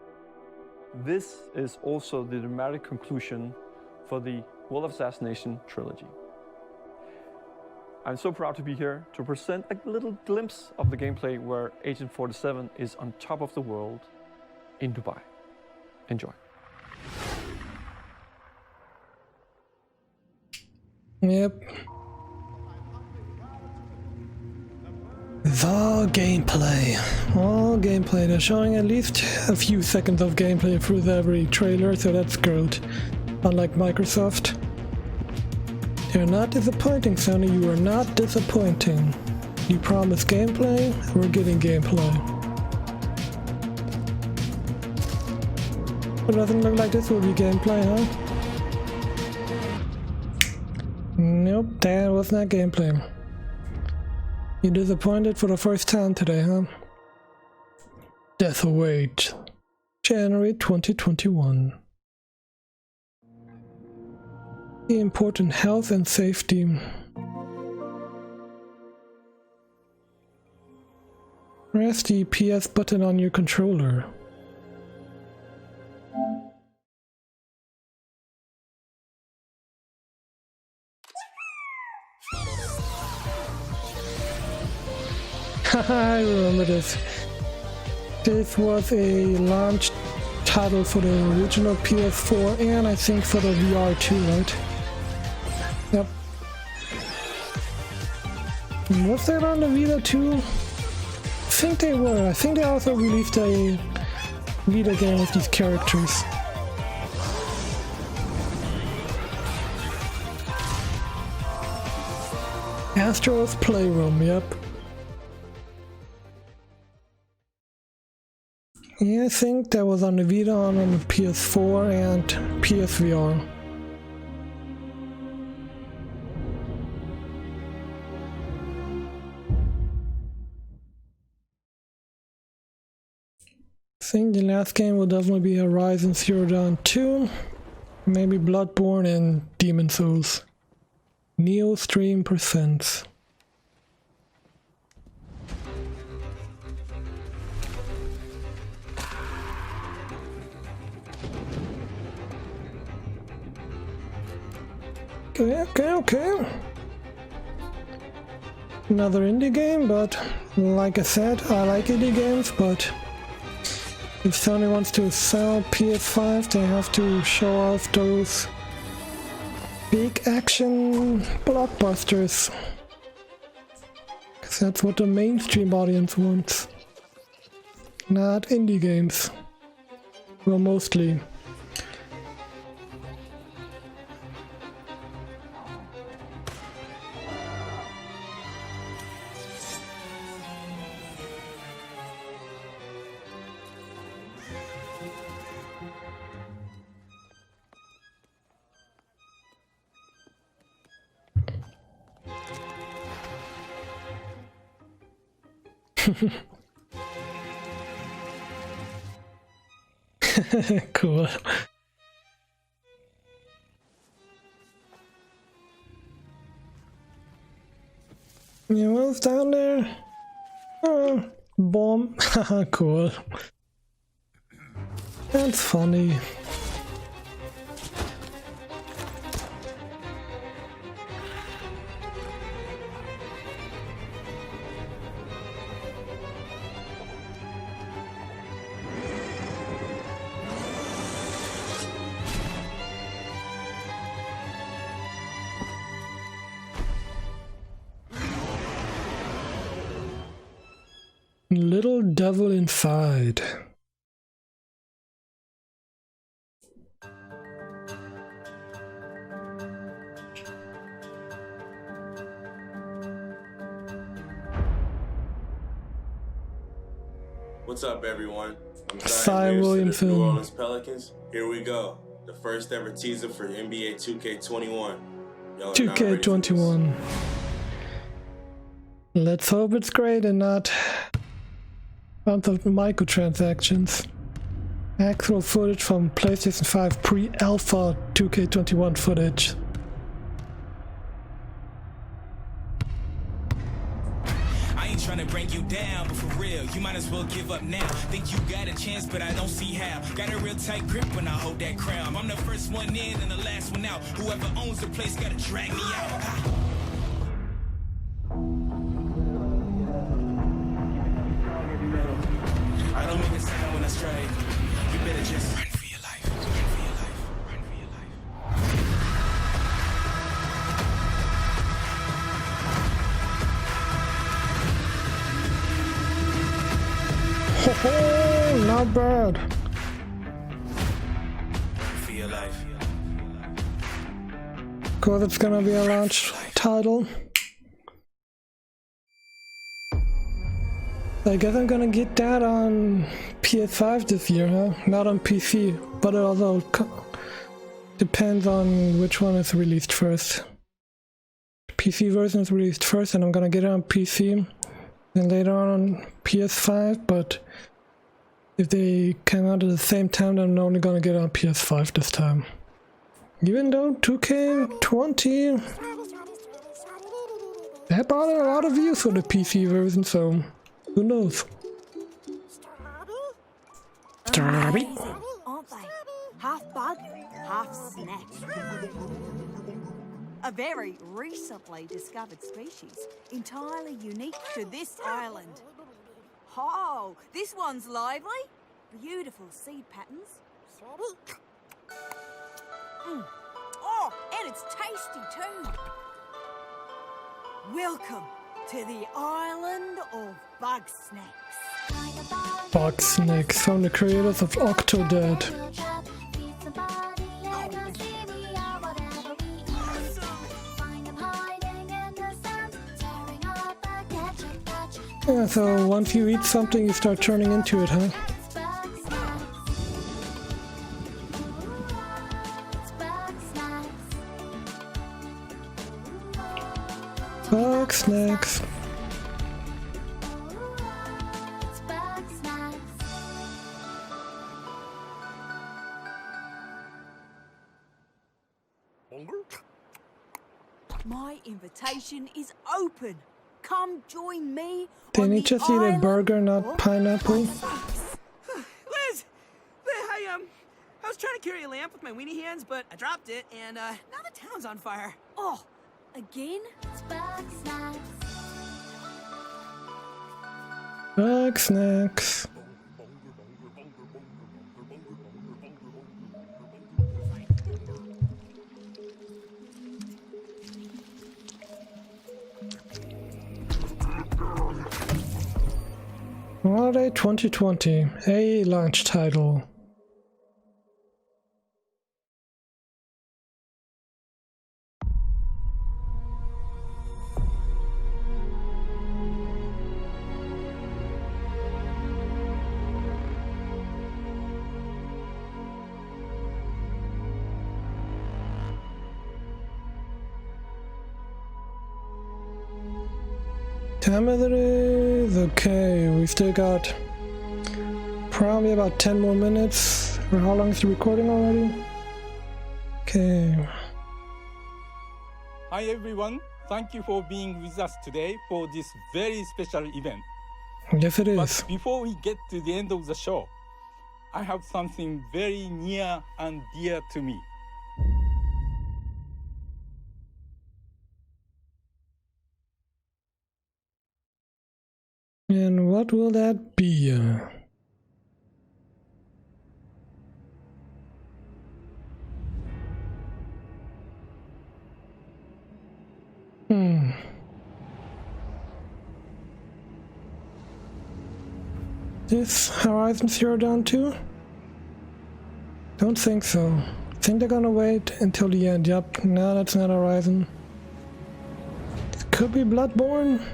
This is also the dramatic conclusion for the World of Assassination trilogy. I'm so proud to be here to present a little glimpse of the gameplay where Agent 47 is on top of the world in Dubai. Enjoy. Yep. The gameplay. All gameplay. They're showing at least a few seconds of gameplay through every trailer, so that's good. Unlike Microsoft. You're not disappointing, Sony. You are not disappointing. You promised gameplay, we're getting gameplay. It doesn't look like this will be gameplay, huh? Nope, that was not gameplay. You disappointed for the first time today, huh? Death awaits. January 2021. The important health and safety. Press the PS button on your controller. I remember this. This was a launch title for the original PS4 and I think for the VR too, right? Yep. Was that on the Vita too? I think they were. I think they also released a Vita game with these characters. Astro's Playroom, yep. Yeah, I think that was on the Vita, on the PS4 and PSVR. I think the last game will definitely be Horizon Zero Dawn 2, maybe Bloodborne and Demon Souls. NeoStream presents. Okay. Another indie game, but like I said, I like indie games, but if Sony wants to sell PS5, they have to show off those big action blockbusters. Because that's what the mainstream audience wants. Not indie games. Well, mostly. Cool. You was down there? Oh, bomb. Haha, cool. That's funny. Little devil inside. What's up, everyone? I'm Cy Zion Williams to the New Williamson. Orleans Pelicans. Here we go. The first ever teaser for NBA 2K21. Y'all are not ready for this. 2K21. Let's hope it's great and not bunch of microtransactions. Actual footage from PlayStation 5 pre-alpha 2K21 footage. I ain't trying to bring you down, but for real, you might as well give up now. Think you got a chance, but I don't see how. Got a real tight grip when I hold that crown. I'm the first one in and the last one out. Whoever owns the place gotta drag me out. I don't make a sound when I strike. You better just run for your life. Run for your life. Run for your life. Ho ho, not bad. Run for your life. Cool, it's gonna be a launch title. I guess I'm gonna get that on PS5 this year, huh? Not on PC, but it also depends on which one is released first. PC version is released first and I'm gonna get it on PC and later on PS5, but if they come out at the same time, then I'm only gonna get it on PS5 this time. Even though 2K20, that brought in a lot of views for the PC version, so who knows? Strawberry. Aren't they? Half bug, half snack. A very recently discovered species, entirely unique to this island. Oh, this one's lively. Beautiful seed patterns. Oh, and it's tasty too. Welcome to the island of bug snacks. Bug Snacks from the creators of Octodad. Yeah, so once you eat something, you start turning into it, huh? Bug Snacks. My invitation is open. Come join me. Didn't you just eat a burger, not pineapple? Liz! Hey, I was trying to carry a lamp with my weenie hands, but I dropped it, and now the town's on fire. Oh, again? Snacks. Holiday 2020, a launch title. Time of the day. Okay, we still got probably about 10 more minutes. Or how long is the recording already? Okay. Hi everyone, thank you for being with us today for this very special event. Yes, it is. But before we get to the end of the show, I have something very near and dear to me. And what will that be? This Horizon Zero Dawn 2? Don't think so. Think they're gonna wait until the end. Yup, no, that's not Horizon. It could be Bloodborne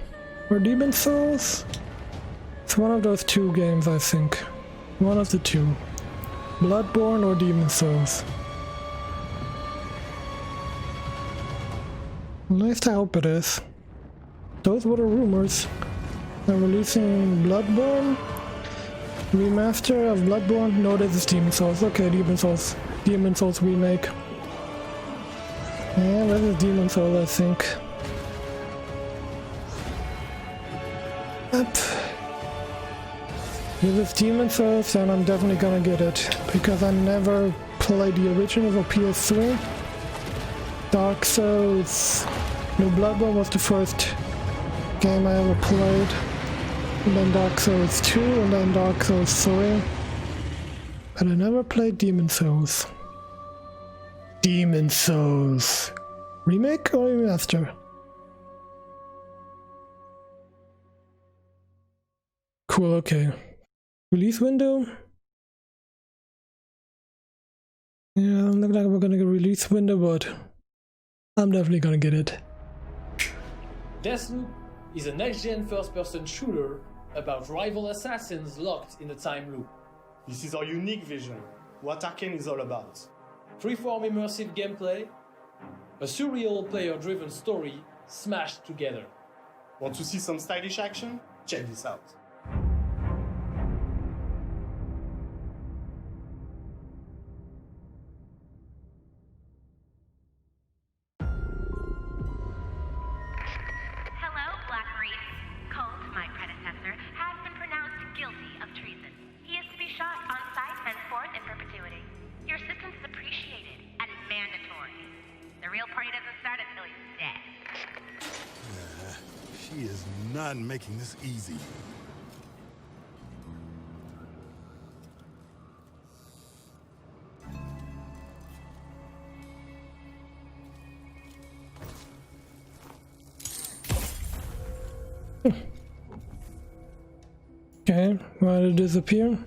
or Demon Souls. It's one of those two games, I think. One of the two. Bloodborne or Demon Souls. At least I hope it is. Those were the rumors. They're releasing Bloodborne. Remaster of Bloodborne? No, this is Demon Souls. Okay, Demon Souls. Demon Souls remake. Yeah, this is Demon Souls, I think. Yep. If it's Demon Souls, then I'm definitely gonna get it. Because I never played the original for PS3. Dark Souls... No, Bloodborne was the first game I ever played. And then Dark Souls 2, and then Dark Souls 3. But I never played Demon Souls. Demon Souls. Remake or remaster? Cool, okay. Release window? Yeah, I'm looking like we're gonna get a release window, but I'm definitely gonna get it. Deathloop is a next-gen first-person shooter about rival assassins locked in a time loop. This is our unique vision, what Arcane is all about. Freeform immersive gameplay, a surreal player-driven story smashed together. Want to see some stylish action? Check this out. Making this easy. Okay, why did it disappear?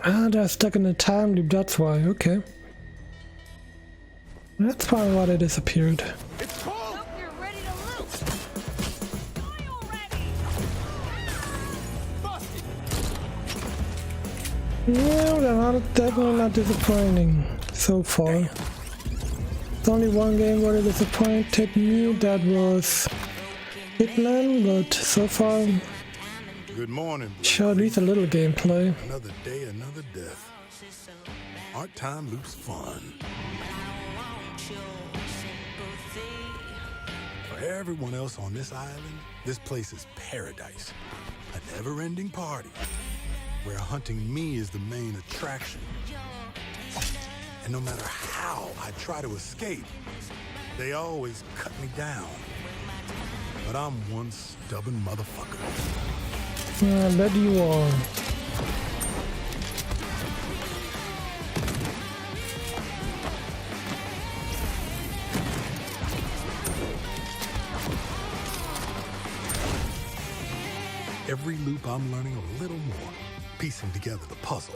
Ah, they're stuck in a time loop, that's why, okay. That's probably why they disappeared. Yeah, they're definitely not disappointing so far. There's only one game where they disappointed me, that was Hitman, but so far, good morning. Show at least a little gameplay. Another day, another death. Aren't time loops fun? For everyone else on this island, this place is paradise. A never-ending party. where hunting me is the main attraction. And no matter how I try to escape, they always cut me down. But I'm one stubborn motherfucker. I bet you are. Every loop I'm learning a little more, piecing together the puzzle.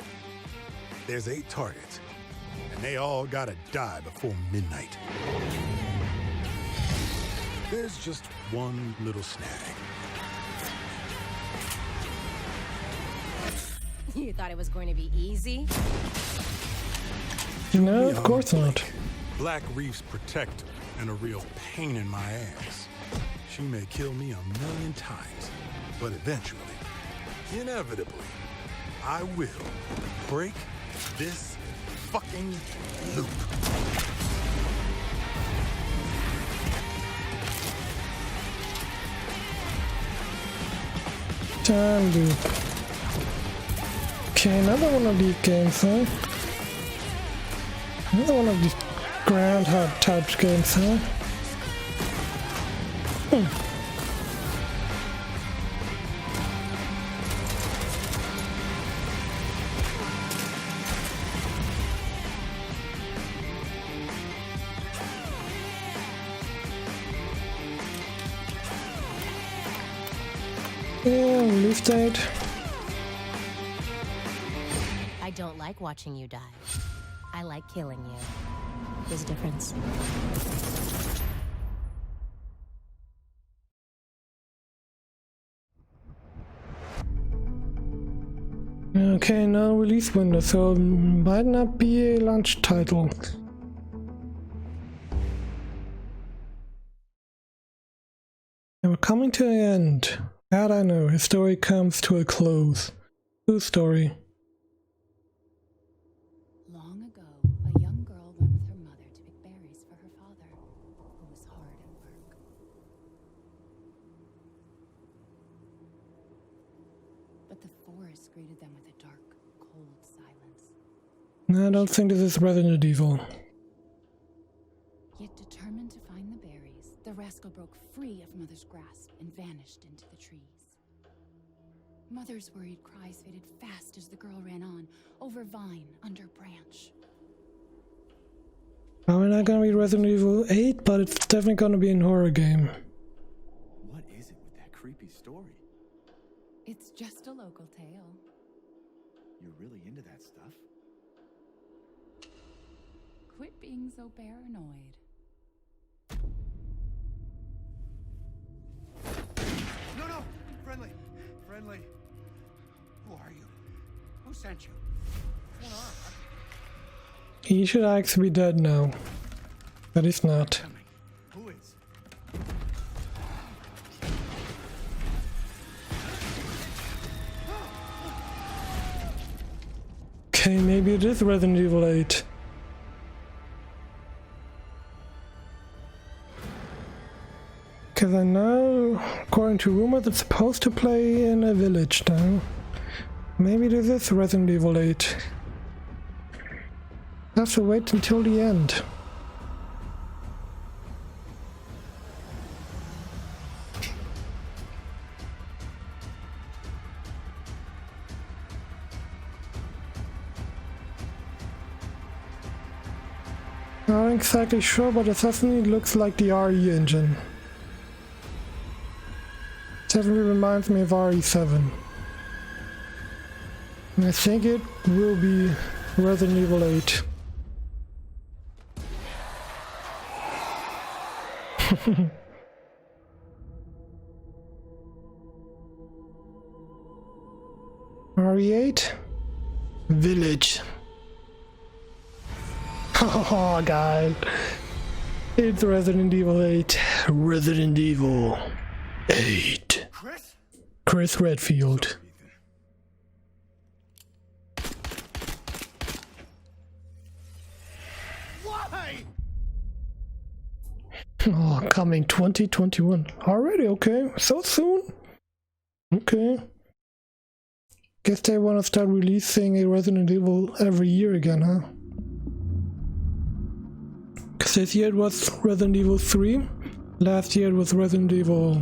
There's 8 targets, and they all gotta die before midnight. There's just one little snag. You thought it was going to be easy? No, of course not. Black Reef's protector and a real pain in my ass. She may kill me 1,000,000 times, but eventually, inevitably, I will break this fucking loop. Time loop. Okay, another one of these games, huh? Another one of these groundhog type games, huh? Yeah, release date. I don't like watching you die. I like killing you. There's a difference. Okay, no release window, so it might not be a launch title. And we're coming to an end. That I know, his story comes to a close. Whose story? Long ago, a young girl went with her mother to pick berries for her father, who was hard at work. But the forest greeted them with a dark, cold silence. I don't think this is Resident Evil. Yet determined to find the berries, the rascal broke free of Mother's grasp and vanished into the trees. Mother's worried cries faded fast as the girl ran on, over vine, under branch. Probably not gonna be Resident Evil 8, but it's definitely gonna be a horror game. What is it with that creepy story? It's just a local tale. You're really into that stuff? Quit being so paranoid. No! Friendly! Friendly! Who are you? Who sent you? What's going on? He should actually be dead now. But he's not. Who is? Okay, maybe it is Resident Evil 8. Because I know, according to rumors, it's supposed to play in a village now. Maybe this is Resident Evil 8. I have to wait until the end. Not exactly sure, but it definitely looks like the RE engine. Definitely reminds me of RE7. And I think it will be Resident Evil 8. RE8? Village. Oh god. It's Resident Evil 8. Resident Evil 8. Chris Redfield. Why? Oh, coming 2021. Already, okay. So soon? Okay. Guess they want to start releasing a Resident Evil every year again, huh? Because this year it was Resident Evil 3. Last year it was Resident Evil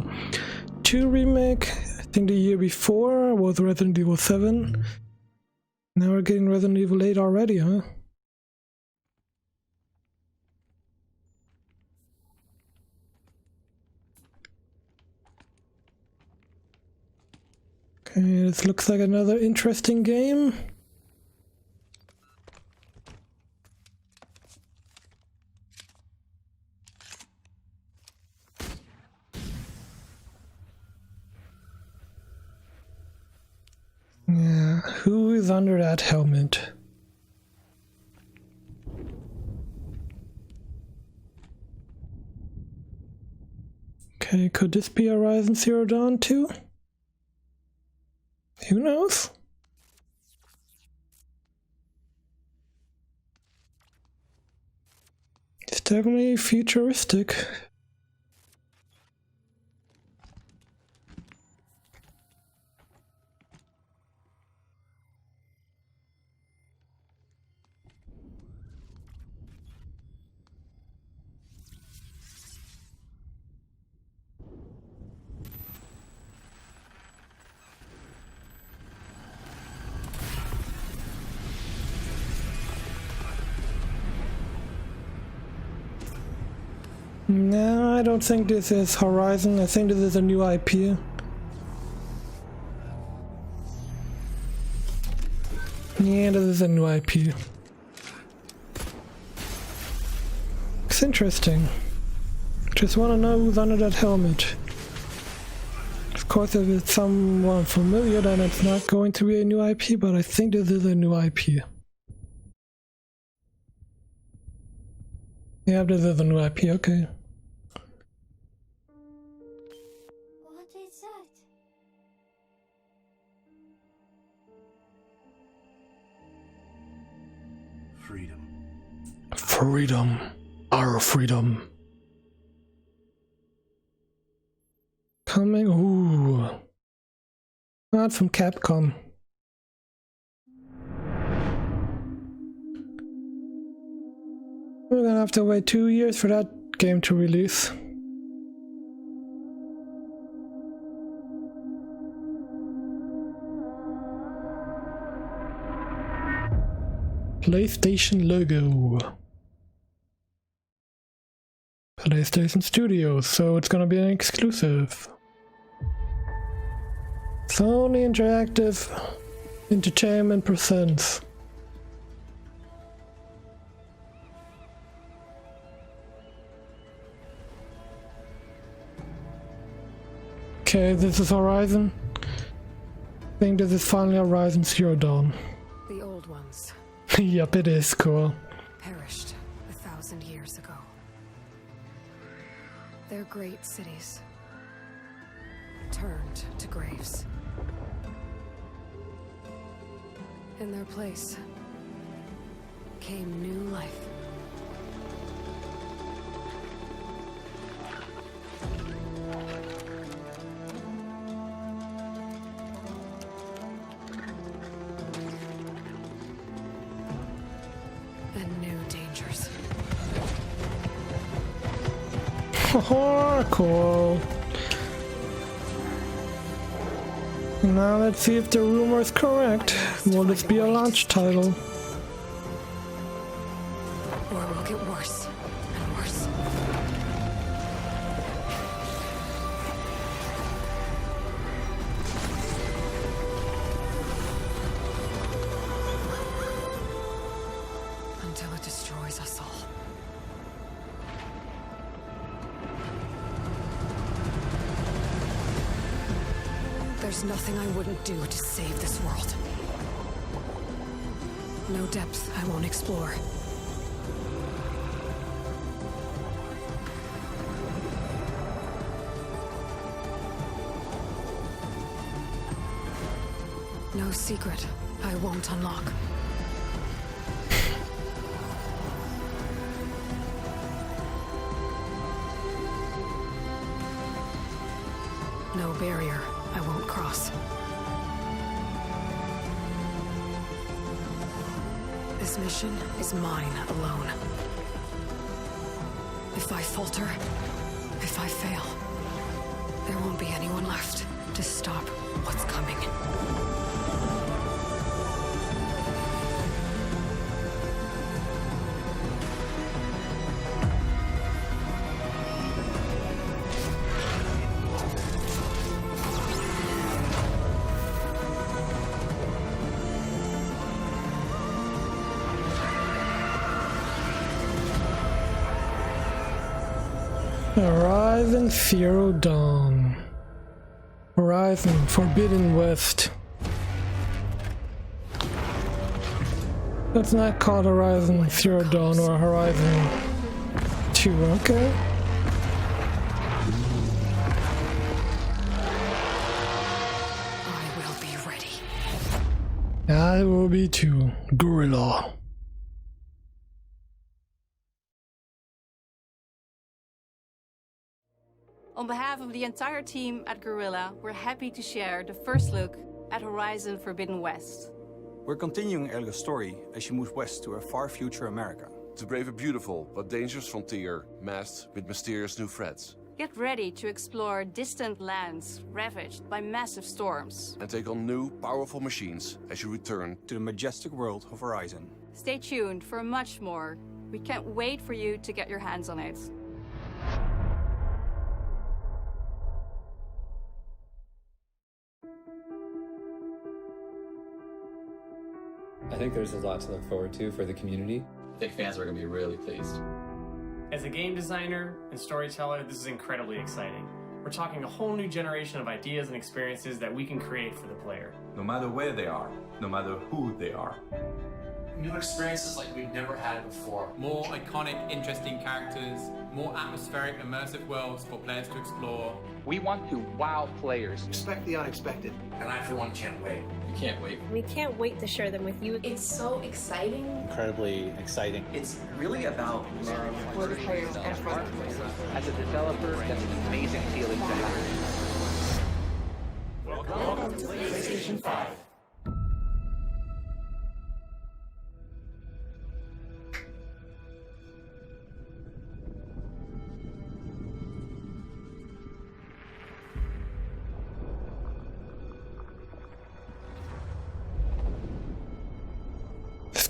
2 remake. I think the year before was Resident Evil 7. Now we're getting Resident Evil 8 already, huh? Okay, this looks like another interesting game. Yeah, who is under that helmet? Okay, could this be Horizon Zero Dawn 2? Who knows? It's definitely futuristic. No, I don't think this is Horizon. I think this is a new IP. Yeah, this is a new IP. It's interesting. Just want to know who's under that helmet. Of course, if it's someone familiar, then it's not going to be a new IP, but I think this is a new IP. Yeah, this is a new IP, okay. What is that? Freedom. Freedom. Our freedom. Coming. Ooh. Not from Capcom. We're gonna have to wait 2 years for that game to release. PlayStation logo. PlayStation Studios, so it's gonna be an exclusive. Sony Interactive Entertainment presents. Okay, this is Horizon. I think this is finally Horizon Zero Dawn. The old ones. Yup, it is cool. Perished 1,000 years ago. Their great cities turned to graves. In their place came new life. And new dangers. Oh, cool. Now let's see if the rumor is correct. Will this be a launch title? Or will get worse and worse. Until it destroys us all. There's nothing I wouldn't do to save this world. No depth I won't explore. No secret I won't unlock. No barrier I won't cross. This mission is mine alone. If I falter, if I fail, there won't be anyone left to stop what's coming. Horizon Zero Dawn. Horizon Forbidden West. That's not called Horizon Zero Dawn or Horizon 2, okay? I will be ready. I will be too. Gorilla. On behalf of the entire team at Guerrilla, we're happy to share the first look at Horizon Forbidden West. We're continuing Elga's story as she moves west to a far future America. To brave a beautiful but dangerous frontier, masked with mysterious new threats. Get ready to explore distant lands ravaged by massive storms. And take on new, powerful machines as you return to the majestic world of Horizon. Stay tuned for much more. We can't wait for you to get your hands on it. I think there's a lot to look forward to for the community. I think fans are going to be really pleased. As a game designer and storyteller, this is incredibly exciting. We're talking a whole new generation of ideas and experiences that we can create for the player. No matter where they are, no matter who they are. New experiences like we've never had before. More iconic, interesting characters, more atmospheric, immersive worlds for players to explore. We want to wow players. Expect the unexpected. And I, for one, can't wait. You can't wait. We can't wait to share them with you. It's so exciting. Incredibly exciting. It's really about for the players and for the players. As a developer, that's an amazing feeling to have. Welcome to PlayStation 5.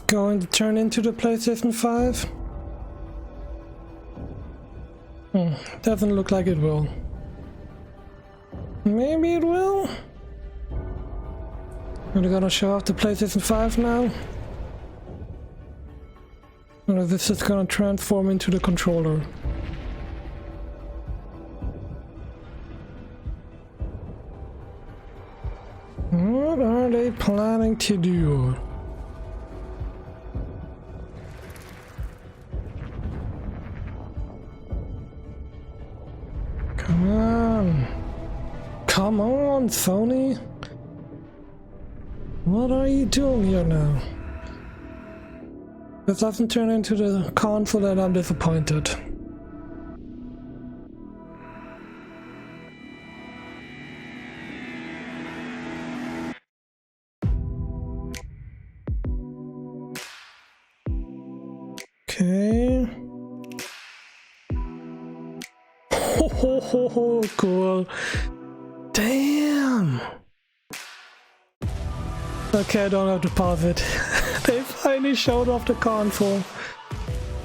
Going to turn into the PlayStation 5? Doesn't look like it will. Maybe it will? Are they gonna show off the PlayStation 5 now? Or is this just gonna transform into the controller? What are they planning to do? Come on. Come on, Sony. What are you doing here now? This doesn't turn into the console and I'm disappointed. Okay. Oh, cool. Damn. Okay, I don't have to pause it. They finally showed off the console.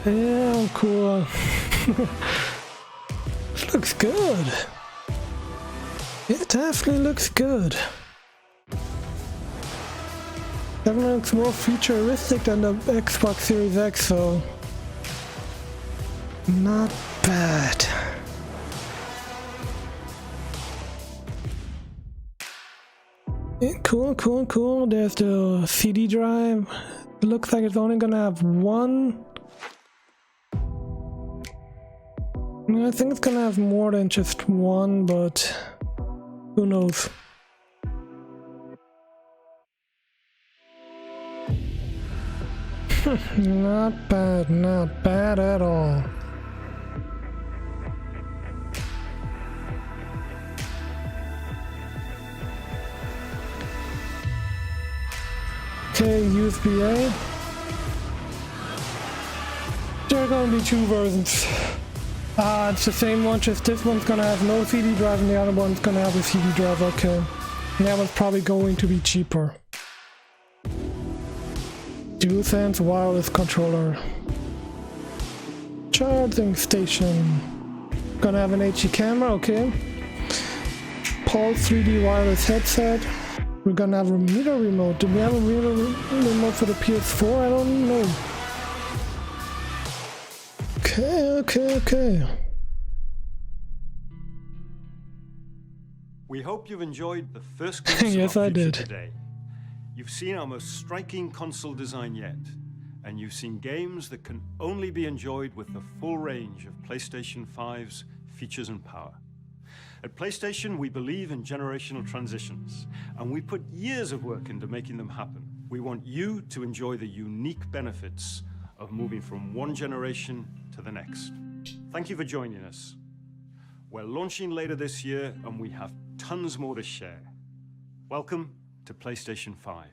Damn, cool. This looks good. It definitely looks good. Definitely looks more futuristic than the Xbox Series X, so not bad. Yeah, cool. There's the CD drive. It looks like it's only gonna have one. I think it's gonna have more than just one, but who knows? Not bad at all. Okay, USB-A. There are gonna be two versions. It's the same one, just this one's gonna have no CD drive and the other one's gonna have a CD drive, okay. And that one's probably going to be cheaper. DualSense wireless controller. Charging station. Gonna have an HD camera, okay. Pulse 3D wireless headset. We're gonna have a meter remote. Do we have a meter remote for the PS4? I don't know. Okay. We hope you've enjoyed the first glimpse yes, of our I future did. Today. You've seen our most striking console design yet, and you've seen games that can only be enjoyed with the full range of PlayStation 5's features and power. At PlayStation, we believe in generational transitions, and we put years of work into making them happen. We want you to enjoy the unique benefits of moving from one generation to the next. Thank you for joining us. We're launching later this year, and we have tons more to share. Welcome to PlayStation 5.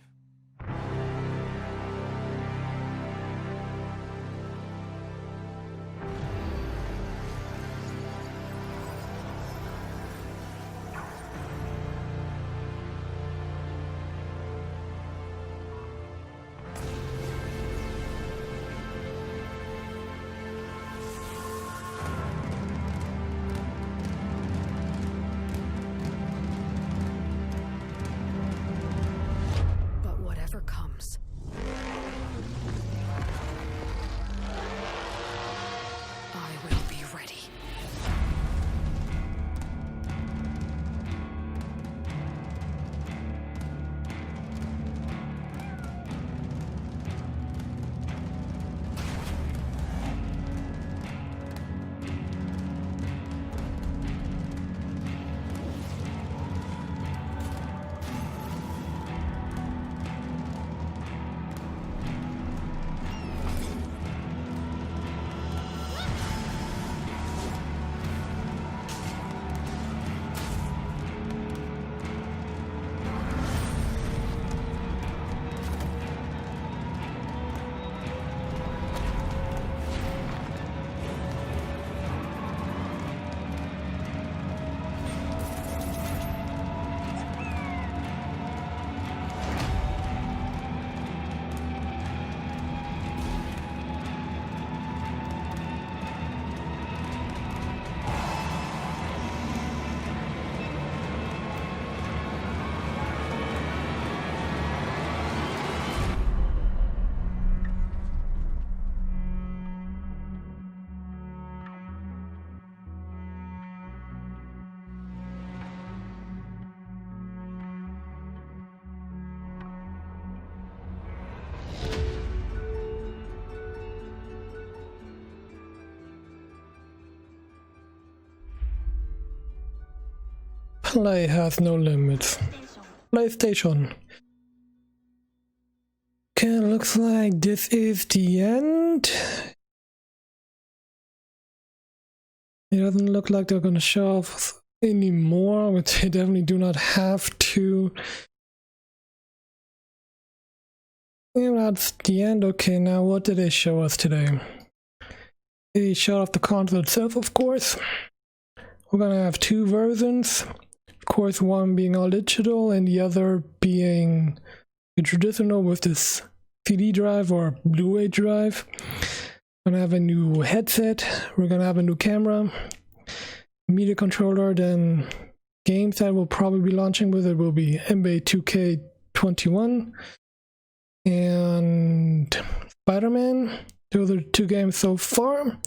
Comes. I will be ready. Play has no limits. PlayStation. Okay, looks like this is the end. It doesn't look like they're gonna show off any more, which they definitely do not have to. And that's the end. Okay, now what did they show us today? They showed off the console itself, of course. We're gonna have two versions. Of course, one being all digital and the other being a traditional with this CD drive or Blu-ray drive. We're gonna have a new headset. We're gonna have a new camera, media controller. Then games that we'll probably be launching with it will be NBA 2K21 and Spider-Man. Those are the two games so far.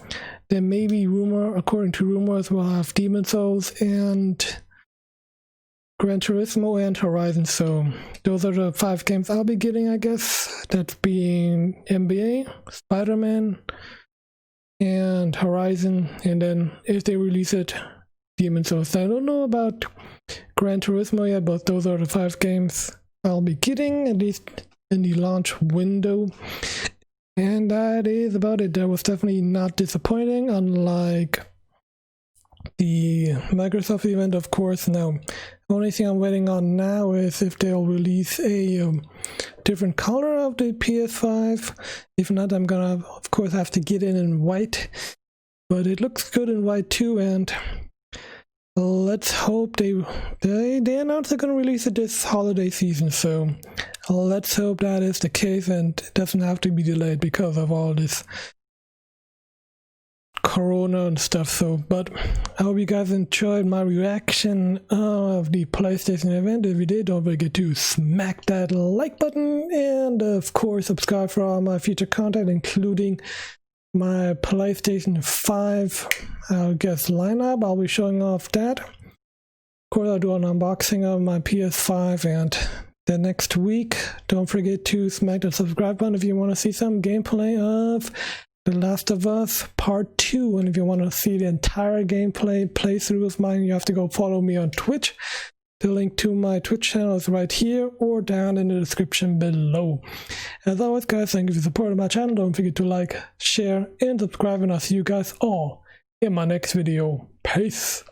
There may be according to rumors, we'll have Demon's Souls and Gran Turismo and Horizon. So those are the 5 games I'll be getting, I guess. That's being NBA, Spider-Man, and Horizon. And then if they release it, Demon's Souls. I don't know about Gran Turismo yet, but those are the 5 games I'll be getting, at least in the launch window. And that is about it. That was definitely not disappointing, unlike the Microsoft event, of course. Now, the only thing I'm waiting on now is if they'll release a different color of the PS5. If not, I'm gonna, of course, have to get it in white. But it looks good in white too, and let's hope they announced they're gonna release it this holiday season. So let's hope that is the case and it doesn't have to be delayed because of all this Corona and stuff. So, but I hope you guys enjoyed my reaction of the PlayStation event. If you did, don't forget to smack that like button and of course subscribe for all my future content, including my PlayStation 5 lineup. I'll be showing off that. Of course, I'll do an unboxing of my PS5 and the next week. Don't forget to smack the subscribe button if you want to see some gameplay of The Last of Us Part 2, and if you want to see the entire gameplay playthrough of mine, you have to go follow me on Twitch. The link to my Twitch channel is right here or down in the description below. As always, guys, thank you for supporting my channel. Don't forget to like, share, and subscribe, and I'll see you guys all in my next video. Peace.